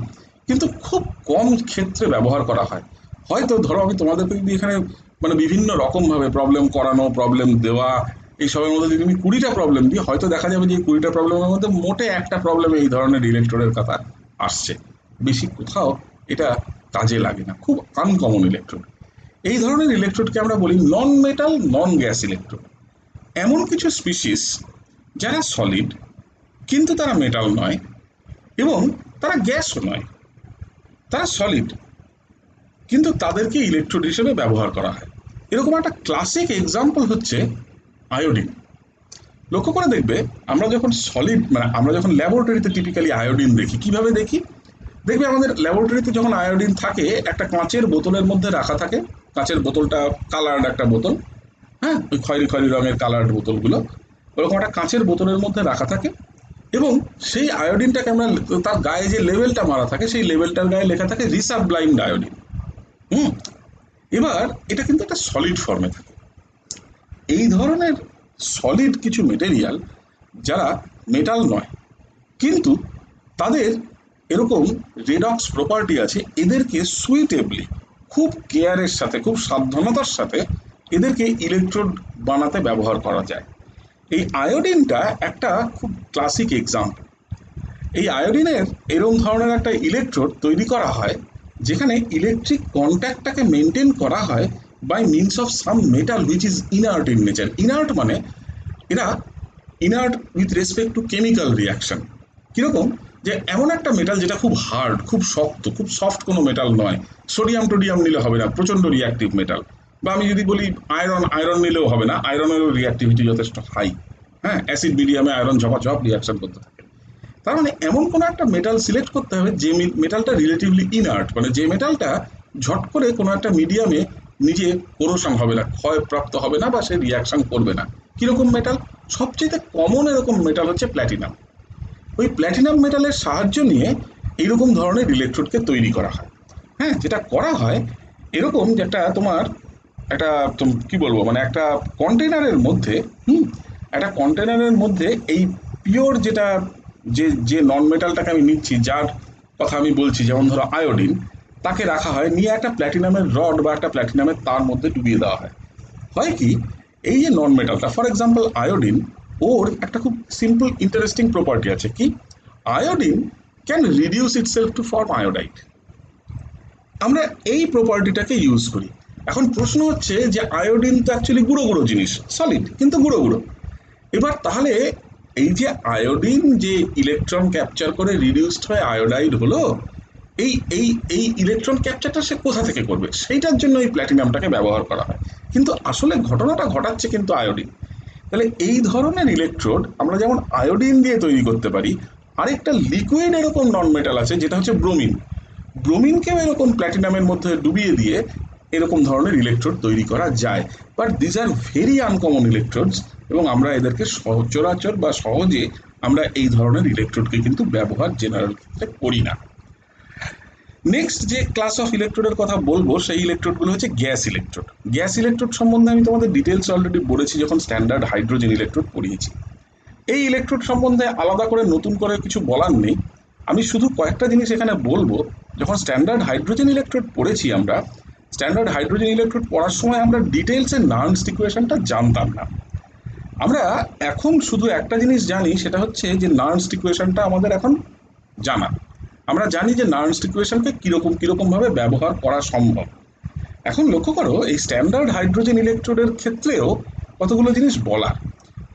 কিন্তু খুব কম ক্ষেত্রে ব্যবহার করা হয়। হয়তো ধরো আমি তোমাদেরকে যদি এখানে মানে বিভিন্ন রকমভাবে প্রবলেম করানো, প্রবলেম দেওয়া, এইসবের মধ্যে যদি আমি 20টা প্রবলেম দিই, হয়তো দেখা যাবে যে এই 20টা প্রবলেমের মধ্যে মোটে একটা প্রবলেমে এই ধরনের ইলেকট্রোডের কথা আসছে, বেশি কোথাও এটা কাজে লাগে না, খুব আনকমন ইলেকট্রোড। এই ধরনের ইলেকট্রোডকে আমরা বলি নন মেটাল নন গ্যাস ইলেকট্রোড। এমন কিছু স্পিসিস যারা সলিড কিন্তু তারা মেটাল নয় এবং তারা গ্যাসও নয়, তারা সলিড কিন্তু তাদেরকে ইলেকট্রোড হিসেবে ব্যবহার করা হয়। এরকম একটা ক্লাসিক এক্সাম্পল হচ্ছে আয়োডিন। লক্ষ্য করে দেখবে আমরা যখন সলিড মানে আমরা যখন ল্যাবরেটরিতে টিপিক্যালি আয়োডিন দেখি, কিভাবে দেখি, দেখবে আমাদের ল্যাবরেটরিতে যখন আয়োডিন থাকে একটা কাঁচের বোতলের মধ্যে রাখা থাকে, কাঁচের বোতলটা কালার্ড একটা বোতল, হ্যাঁ ওই খয়েরি খয়েরি রঙের কালার্ড বোতলগুলো, ওরকম একটা কাঁচের বোতলের মধ্যে রাখা থাকে, এবং সেই আয়োডিনটাকে আমরা তার গায়ে যে লেভেলটা মারা থাকে সেই লেভেলটার গায়ে লেখা থাকে রিসাবলাইমড আয়োডিন। হুম এবার এটা কিন্তু একটা সলিড ফর্মে থাকে। এই ধরনের সলিড কিছু মেটেরিয়াল যারা মেটাল নয় কিন্তু তাদের এরকম রেডক্স প্রপার্টি আছে, এদেরকে সুইটেবলি খুব কেয়ারের সাথে খুব সাবধানতার সাথে এদেরকে ইলেকট্রোড বানাতে ব্যবহার করা যায়। এই আয়োডিনটা একটা খুব ক্লাসিক এক্সাম্পল। এই আয়োডিনের এরকম ধরনের একটা ইলেকট্রোড তৈরি করা হয় যেখানে ইলেকট্রিক কন্ট্যাক্টটাকে মেনটেন করা হয় by means of some metal which is inert in nature. Inert মানে এরা inert with respect to chemical reaction. কিরকম, যে এমন একটা মেটাল যেটা খুব হার্ড, খুব শক্ত, খুব সফট কোনো মেটাল নয়, সোডিয়াম টোডিয়াম নিলে হবে না, প্রচণ্ড রিয়াক্টিভ মেটাল। বা আমি যদি বলি আয়রন, আয়রন নিলেও হবে না, আয়রনেরও রিয়াক্টিভিটি যথেষ্ট হাই। হ্যাঁ, অ্যাসিড মিডিয়ামে আয়রন ঝপাঝপ রিয়াকশন করতে থাকে। তার মানে এমন কোনো একটা মেটাল সিলেক্ট করতে হবে যে মেটালটা রিলেটিভলি ইনার্ট, মানে যে মেটালটা ঝট করে কোনো একটা মিডিয়ামে নিজে কোরোশন হবে না, ক্ষয়প্রাপ্ত হবে না বা সে রিয়াকশন করবে না। কিরকম মেটাল? সবচেয়ে কমন এরকম মেটাল হচ্ছে প্ল্যাটিনাম। ওই প্ল্যাটিনাম মেটালের সাহায্য নিয়ে এইরকম ধরনের ইলেকট্রোডকে তৈরি করা হয়। হ্যাঁ, যেটা করা হয় এরকম, যেটা তোমার একটা কি বলবো মানে একটা কন্টেনারের মধ্যে, একটা কন্টেনারের মধ্যে এই পিওর যেটা যে যে নন মেটালটাকে আমি নিচ্ছি, যার কথা আমি বলছি, যেমন ধরো আয়োডিন, তাকে রাখা হয়, নিয়ে একটা প্ল্যাটিনামের রড বা একটা প্ল্যাটিনামের তার মধ্যে ডুবিয়ে দেওয়া হয়। হয় কি, এই যে নন মেটালটা ফর এক্সাম্পল আয়োডিন, ওর একটা খুব সিম্পল ইন্টারেস্টিং প্রপার্টি আছে কি, iodine can reduce itself to form iodide. আমরা এই প্রপার্টিটাকে ইউজ করি। এখন প্রশ্ন হচ্ছে যে আয়োডিন তো অ্যাকচুয়ালি গুঁড়ো গুঁড়ো জিনিস, সলিড কিন্তু গুঁড়ো গুঁড়ো। এবার তাহলে এই যে আয়োডিন যে ইলেকট্রন ক্যাপচার করে রিডিউসড হয়ে আয়োডাইড হলো, এই এই এই ইলেকট্রন ক্যাপচারটা সে কোথা থেকে করবে, সেইটার জন্য এই প্ল্যাটিনামটাকে ব্যবহার করা হয়। কিন্তু আসলে ঘটনাটা ঘটাচ্ছে কিন্তু আয়োডিন। তাহলে এই ধরনের ইলেকট্রোড আমরা যেমন আয়োডিন দিয়ে তৈরি করতে পারি, আরেকটা লিকুইড এরকম নন মেটাল আছে যেটা হচ্ছে ব্রোমিন। ব্রোমিনকেও এরকম প্ল্যাটিনামের মধ্যে ডুবিয়ে দিয়ে এরকম ধরনের ইলেকট্রোড তৈরি করা যায়, but these are very uncommon electrodes, এবং আমরা এদেরকে সচরাচর বা সহজে আমরা এই ধরনের ইলেকট্রোডকে কিন্তু ব্যবহার জেনারেল ক্ষেত্রে করি না। নেক্সট যে ক্লাস অফ ইলেকট্রোডের কথা বলবো সেই ইলেকট্রোডগুলো হচ্ছে গ্যাস ইলেকট্রোড। গ্যাস ইলেকট্রোড সম্বন্ধে আমি তোমাদের ডিটেলস অলরেডি বলেছি যখন স্ট্যান্ডার্ড হাইড্রোজেন ইলেকট্রোড পড়িয়েছি। এই ইলেকট্রোড সম্বন্ধে আলাদা করে নতুন করে কিছু বলার নেই, আমি শুধু কয়েকটা জিনিস এখানে বলবো। যখন স্ট্যান্ডার্ড হাইড্রোজেন ইলেকট্রোড পড়েছি আমরা, স্ট্যান্ডার্ড হাইড্রোজেন ইলেকট্রোড পড়ার সময় আমরা ডিটেলসে নার্নস্ট ইকুয়েশনটা জানতাম না। আমরা এখন শুধু একটা জিনিস জানি, সেটা হচ্ছে যে নার্নস্ট ইকুয়েশনটা আমাদের এখন জানা। আমরা জানি যে নার্নস্ট ইকুয়েশনকে কিরকম ভাবে ব্যবহার করা সম্ভব। এখন লক্ষ্য করো এই স্ট্যান্ডার্ড হাইড্রোজেন ইলেকট্রোডের ক্ষেত্রেও কতগুলো জিনিস বলার।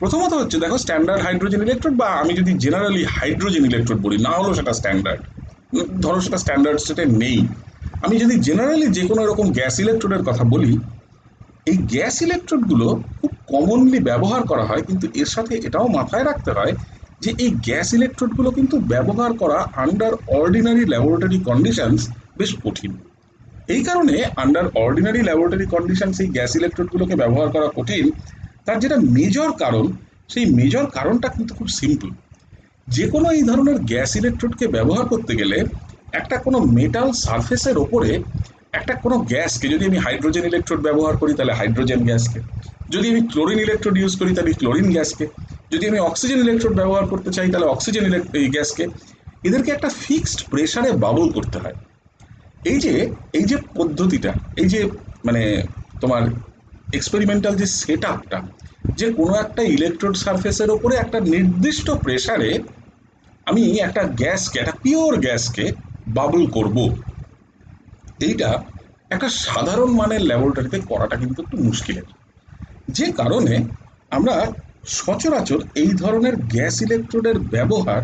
প্রথমত হচ্ছে দেখো, স্ট্যান্ডার্ড হাইড্রোজেন ইলেকট্রোড, বা আমি যদি জেনারেলি হাইড্রোজেন ইলেকট্রোড বলি, না হলেও সেটা স্ট্যান্ডার্ড, ধরো সেটা স্ট্যান্ডার্ড স্টেটে নেই, আমি যদি জেনারেলি যে কোনো এরকম গ্যাস ইলেকট্রোডের কথা বলি, এই গ্যাস ইলেকট্রোডগুলো খুব কমনলি ব্যবহার করা হয়, কিন্তু এর সাথে এটাও মাথায় রাখতে হয় যে এই গ্যাস ইলেকট্রোডগুলো কিন্তু ব্যবহার করা আন্ডার অর্ডিনারি ল্যাবরেটরি কন্ডিশনস বেশ কঠিন। এই কারণে আন্ডার অর্ডিনারি ল্যাবরেটরি কন্ডিশনস এই গ্যাস ইলেকট্রোডগুলোকে ব্যবহার করা কঠিন। তার যেটা মেজর কারণ, সেই মেজর কারণটা কিন্তু খুব সিম্পল। যে কোনো এই ধরনের গ্যাস ইলেকট্রোডকে ব্যবহার করতে গেলে একটা কোনো মেটাল সারফেসের ওপরে একটা কোনো গ্যাসকে, যদি আমি হাইড্রোজেন ইলেকট্রোড ব্যবহার করি তাহলে হাইড্রোজেন গ্যাসকে, যদি আমি ক্লোরিন ইলেকট্রোড ইউজ করি তাহলে ক্লোরিন গ্যাসকে, যদি আমি অক্সিজেন ইলেকট্রোড ব্যবহার করতে চাই তাহলে অক্সিজেন গ্যাসকে, এদেরকে একটা ফিক্সড প্রেসারে বাবল করতে হয়। এই যে পদ্ধতিটা, এই যে মানে তোমার এক্সপেরিমেন্টাল যে সেট আপটা, যে কোনো একটা ইলেকট্রোড সারফেসের ওপরে একটা নির্দিষ্ট প্রেসারে আমি একটা গ্যাসকে, একটা পিওর গ্যাসকে বাবল করব, এইটা একটা সাধারণ মানের ল্যাবরেটরিতে করাটা কিন্তু একটু মুশকিলের। যে কারণে আমরা সচরাচর এই ধরনের গ্যাস ইলেকট্রোডের ব্যবহার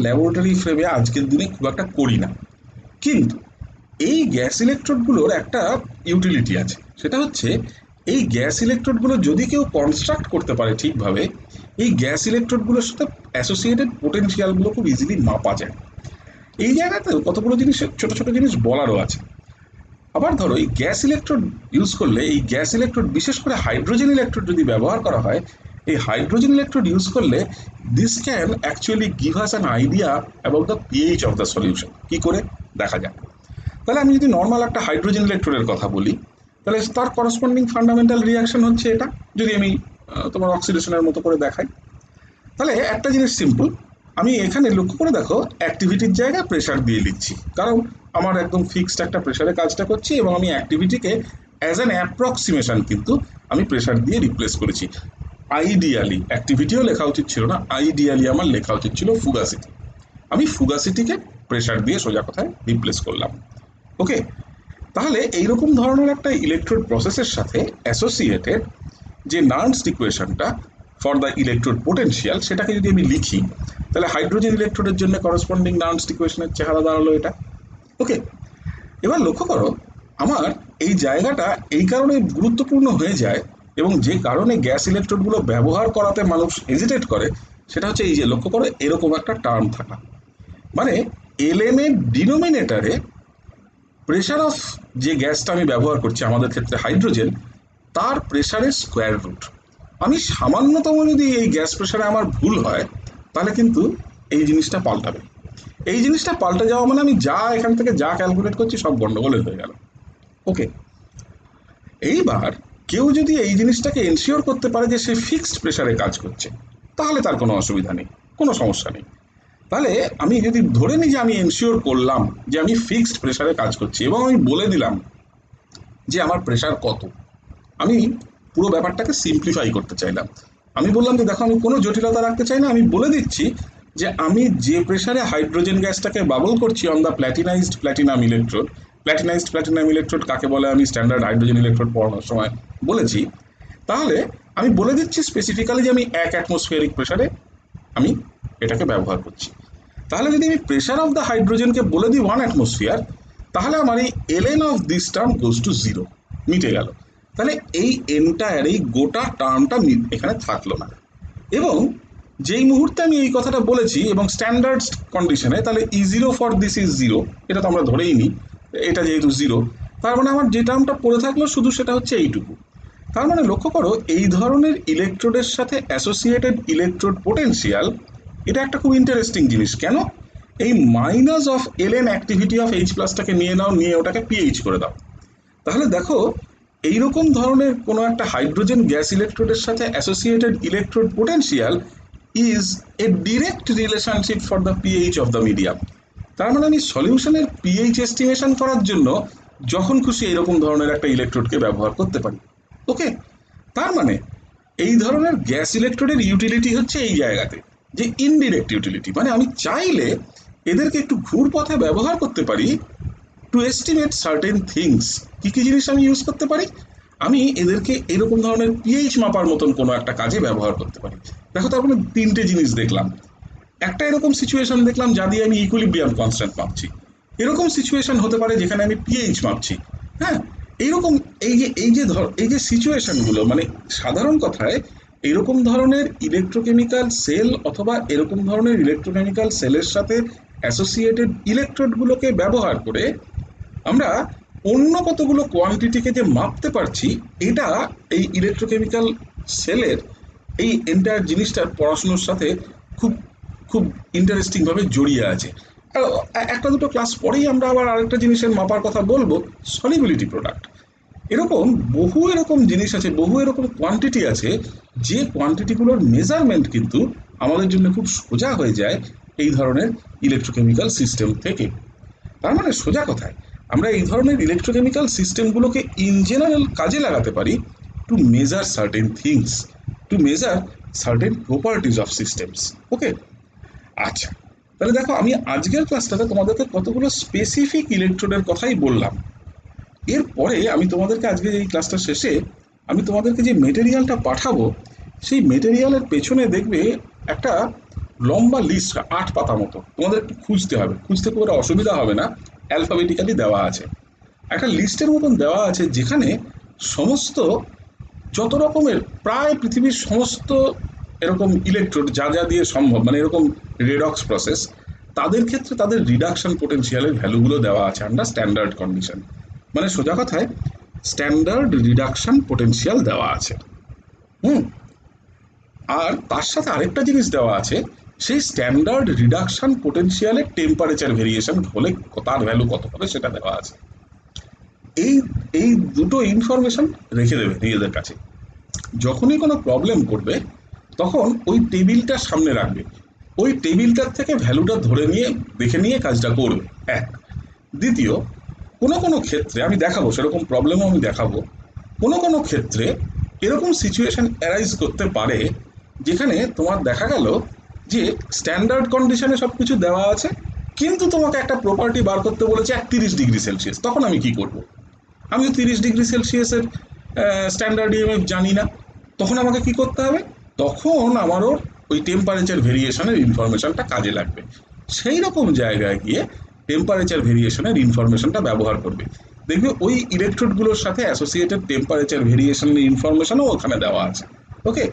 ল্যাবরেটরি ফ্রেমে আজকের দিনে খুব একটা করি না। কিন্তু এই গ্যাস ইলেকট্রোডগুলোর একটা ইউটিলিটি আছে, সেটা হচ্ছে এই গ্যাস ইলেকট্রোডগুলো যদি কেউ কনস্ট্রাক্ট করতে পারে ঠিকভাবে, এই গ্যাস ইলেকট্রোডগুলোর সাথে অ্যাসোসিয়েটেড পোটেনশিয়ালগুলো খুব ইজিলি মাপা যায়। এই জায়গাতে কতগুলো জিনিস, ছোট ছোট জিনিস বলারও আছে। আবার ধরো এই গ্যাস ইলেকট্রোড ইউজ করলে, এই গ্যাস ইলেকট্রোড বিশেষ করে হাইড্রোজেন ইলেকট্রোড যদি ব্যবহার করা হয়, এই হাইড্রোজেন ইলেকট্রোড ইউজ করলে this can actually give us an idea about the pH of the solution. কি করে দেখা যায়? তাহলে আমি যদি নর্মাল একটা হাইড্রোজেন ইলেকট্রোডের কথা বলি, তাহলে তার করসপন্ডিং ফান্ডামেন্টাল রিয়াকশন হচ্ছে এটা। যদি আমি তোমার অক্সিডেশনের মতো করে দেখাই, তাহলে একটা জিনিস সিম্পল, আমি এখানে লক্ষ্য করে দেখো অ্যাক্টিভিটির জায়গায় প্রেশার দিয়ে লিখছি, কারণ আমার একদম ফিক্সড একটা প্রেশারে কাজটা করছি, এবং আমি অ্যাক্টিভিটিকে অ্যাজ অ্যান অ্যাপ্রক্সিমেশন কিন্তু আমি প্রেশার দিয়ে রিপ্লেস করেছি। আইডিয়ালি অ্যাক্টিভিটিও লেখা উচিত ছিল না, আইডিয়ালি আমার লেখা উচিত ছিল ফুগাসিটি। আমি ফুগাসিটিকে প্রেশার দিয়ে সোজা কথায় রিপ্লেস করলাম। ওকে, তাহলে এইরকম ধরনের একটা ইলেকট্রোড প্রসেসের সাথে অ্যাসোসিয়েটেড যে নার্নস্ট ইকুয়েশনটা ফর দ্য ইলেকট্রোড পোটেনশিয়াল, সেটাকে যদি আমি লিখি, তাহলে হাইড্রোজেন ইলেকট্রোডের জন্য করসপন্ডিং নার্নস্ট ইকুয়েশনের চেহারা দাঁড়ালো এটা। ওকে, এবার লক্ষ্য করো আমার এই জায়গাটা এই কারণে গুরুত্বপূর্ণ হয়ে যায়, এবং যে কারণে গ্যাস ইলেকট্রোডগুলো ব্যবহার করাতে মানুষ হেজিটেট করে, সেটা হচ্ছে এই যে লক্ষ্য করো এরকম একটা টার্ম থাকা, মানে এলএন এর ডিনোমিনেটরে প্রেশার অফ যে গ্যাসটা আমি ব্যবহার করছি, আমাদের ক্ষেত্রে হাইড্রোজেন, তার প্রেশারের স্কোয়ার রুট। আমি সামান্যতম যদি এই গ্যাস প্রেশারে আমার ভুল হয়, তাহলে কিন্তু এই জিনিসটা পাল্টাবে। এই জিনিসটা পাল্টে যাওয়া মানে আমি যা এখান থেকে যা ক্যালকুলেট করছি সব গন্ডগোলের হয়ে গেল। ওকে, এইবার কেউ যদি এই জিনিসটাকে এনশিওর করতে পারে যে সে ফিক্সড প্রেশারে কাজ করছে, তাহলে তার কোনো অসুবিধা নেই, কোনো সমস্যা নেই। তাহলে আমি যদি ধরে নিই যে আমি এনশিওর করলাম যে আমি ফিক্সড প্রেশারে কাজ করছি, এবং আমি বলে দিলাম যে আমার প্রেশার কত, আমি পুরো ব্যাপারটাকে সিম্পলিফাই করতে চাইলাম। আমি বললাম যে দেখো আমি কোনো জটিলতা রাখতে চাই না, আমি বলে দিচ্ছি যে আমি যে প্রেশারে হাইড্রোজেন গ্যাসটাকে বাবল করছি on the platinised platinum electrode, platinised platinum electrode কাকে বলে আমি স্ট্যান্ডার্ড হাইড্রোজেন ইলেকট্রোড পড়ানোর সময় বলেছি, তাহলে আমি বলে দিচ্ছি স্পেসিফিক্যালি যে আমি 1 অ্যাটমসফিয়ারিক প্রেশারে আমি এটাকে ব্যবহার করছি। তাহলে যদি আমি প্রেশার অফ দ্য হাইড্রোজেনকে বলে দিই 1 অ্যাটমসফিয়ার, তাহলে আমার এই LN of this term goes to 0, মিটে গেল। তাহলে এই এন্টায়ার, এই গোটা টার্মটা এখানে থাকলো না। এবং যেই মুহূর্তে আমি এই কথাটা বলেছি এবং স্ট্যান্ডার্ড কন্ডিশনে, তাহলে E0 for this is zero, এটা তো আমরা ধরেই নিই, এটা যেহেতু জিরো, তার মানে আমার যে টার্মটা পড়ে থাকলো শুধু সেটা হচ্ছে এইটুকু। তার মানে লক্ষ্য করো, এই ধরনের ইলেকট্রোডের সাথে অ্যাসোসিয়েটেড ইলেকট্রোড পোটেনশিয়াল, এটা একটা খুব ইন্টারেস্টিং জিনিস। কেন? এই minus of L N activity of H প্লাসটাকে নিয়ে নাও, নিয়ে ওটাকে পিএইচ করে দাও। তাহলে দেখো, এইরকম ধরনের কোনো একটা হাইড্রোজেন গ্যাস ইলেকট্রোডের সাথে associated electrode potential is a direct relationship for the pH of the medium. তার মানে আমি সলিউশনের পিএইচ এস্টিমেশন করার জন্য যখন খুশি এরকম ধরনের একটা ইলেকট্রোডকে ব্যবহার করতে পারি। ওকে, তার মানে এই ধরনের গ্যাস ইলেকট্রোডের ইউটিলিটি হচ্ছে এই জায়গাতে, যে ইনডিরেক্ট ইউটিলিটি, মানে আমি চাইলে এদেরকে একটু ঘুর পথে ব্যবহার করতে পারি টু এস্টিমেট সার্টেন থিংস। কি কি জিনিস আমি ইউজ করতে পারি? আমি এদেরকে এরকম ধরনের পিএইচ মাপার মতন কোনো একটা কাজে ব্যবহার করতে পারি। দেখো, তার মানে তিনটে জিনিস দেখলাম। একটা এরকম সিচুয়েশন দেখলাম যা দিয়ে আমি ইকুইলিব্রিয়াম কনস্ট্যান্ট মাপছি। এরকম সিচুয়েশন হতে পারে যেখানে আমি পিএইচ মাপছি। হ্যাঁ, এইরকম এই যে সিচুয়েশনগুলো, মানে সাধারণ কথায় এরকম ধরনের ইলেকট্রোকেমিক্যাল সেল অথবা এরকম ধরনের ইলেকট্রোকেমিক্যাল সেলের সাথে অ্যাসোসিয়েটেড ইলেকট্রোডগুলোকে ব্যবহার করে আমরা অন্য কতগুলো কোয়ান্টিটিকে যে মাপতে পারছি, এটা এই ইলেকট্রোকেমিক্যাল সেলের এই এন্টায়ার জিনিসটার পড়াশোনার সাথে খুব খুব ইন্টারেস্টিং ভাবে জড়িয়ে আছে। একটা দুটো ক্লাস পরেই আমরা আবার আরেকটা জিনিসের মাপার কথা বলবো, সলিবিলিটি প্রোডাক্ট। এরকম জিনিস আছে, বহু এরকম কোয়ান্টিটি আছে, যে কোয়ান্টিটিগুলোর মেজারমেন্ট কিন্তু আমাদের জন্য খুব সোজা হয়ে যায় এই ধরনের ইলেকট্রোকেমিক্যাল সিস্টেম থেকে। তার মানে সোজা কথায় আমরা এই ধরনের ইলেকট্রোকেমিক্যাল সিস্টেমগুলোকে ইন জেনারেল কাজে লাগাতে পারি to measure certain things, to measure certain properties of systems. Okay, আচ্ছা, তাহলে দেখো, আমি আজকের ক্লাসটাতে তোমাদেরকে কতগুলো স্পেসিফিক ইলেকট্রোডের কথাই বললাম। এরপরে আমি তোমাদেরকে আজকে এই ক্লাসটা শেষে আমি তোমাদেরকে যে মেটেরিয়ালটা পাঠাবো, সেই মেটেরিয়ালের পেছনে দেখবে একটা লম্বা লিস্ট, 8 পাতা মতো, তোমাদের একটু খুঁজতে হবে, খুঁজতে খুব একটা অসুবিধা হবে না, অ্যালফাবেটিক্যালি দেওয়া আছে। একটা লিস্টের মতন দেওয়া আছে যেখানে সমস্ত যত রকমের প্রায় পৃথিবীর সমস্ত এরকম ইলেকট্রোড যা যা দিয়ে সম্ভব, মানে এরকম রেডক্স প্রসেস, তাদের ক্ষেত্রে তাদের রিডাকশন পোটেনশিয়ালের ভ্যালুগুলো দেওয়া আছে আন্ডার স্ট্যান্ডার্ড কন্ডিশন। মানে সোজা কথায় স্ট্যান্ডার্ড রিডাকশন পোটেনশিয়াল দেওয়া আছে। হুম, আর তার সাথে আরেকটা জিনিস দেওয়া আছে, সেই স্ট্যান্ডার্ড রিডাকশন পোটেনশিয়ালের টেম্পারেচার ভেরিয়েশন হলে তার ভ্যালু কত হবে সেটা দেওয়া আছে। এই এই দুটো ইনফরমেশন রেখে দেবে নিজেদের কাছে। যখনই কোনো প্রবলেম করবে তখন ওই টেবিলটা সামনে রাখবে, ওই টেবিলটার থেকে ভ্যালুটা ধরে নিয়ে দেখে নিয়ে কাজটা করবে। এক, দ্বিতীয়, কোনো কোনো ক্ষেত্রে আমি দেখাবো, সেরকম প্রবলেমও আমি দেখাবো, কোনো কোনো ক্ষেত্রে এরকম সিচুয়েশন অ্যারাইজ করতে পারে যেখানে তোমার দেখা গেল যে স্ট্যান্ডার্ড কন্ডিশনে সব কিছু দেওয়া আছে, কিন্তু তোমাকে একটা প্রপার্টি বার করতে বলেছে 31°C। তখন আমি কি করব? আমি 30°C স্ট্যান্ডার্ড ইএমএফ জানি না, তখন আমাকে কি করতে হবে? তখন আমারও ওই টেম্পারেচার ভেরিয়েশনের ইনফরমেশনটা কাজে লাগবে। সেই রকম জায়গায় গিয়ে টেম্পারেচার ভেরিয়েশনের ইনফরমেশনটা ব্যবহার করবে, দেখবে ওই ইলেকট্রোডগুলোর সাথে অ্যাসোসিয়েটেড টেম্পারেচার ভেরিয়েশনের ইনফরমেশনও ওখানে দেওয়া আছে। ওকে,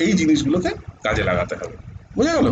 এই জিনিসগুলোকে কাজে লাগাতে হবে। বোঝা গেল?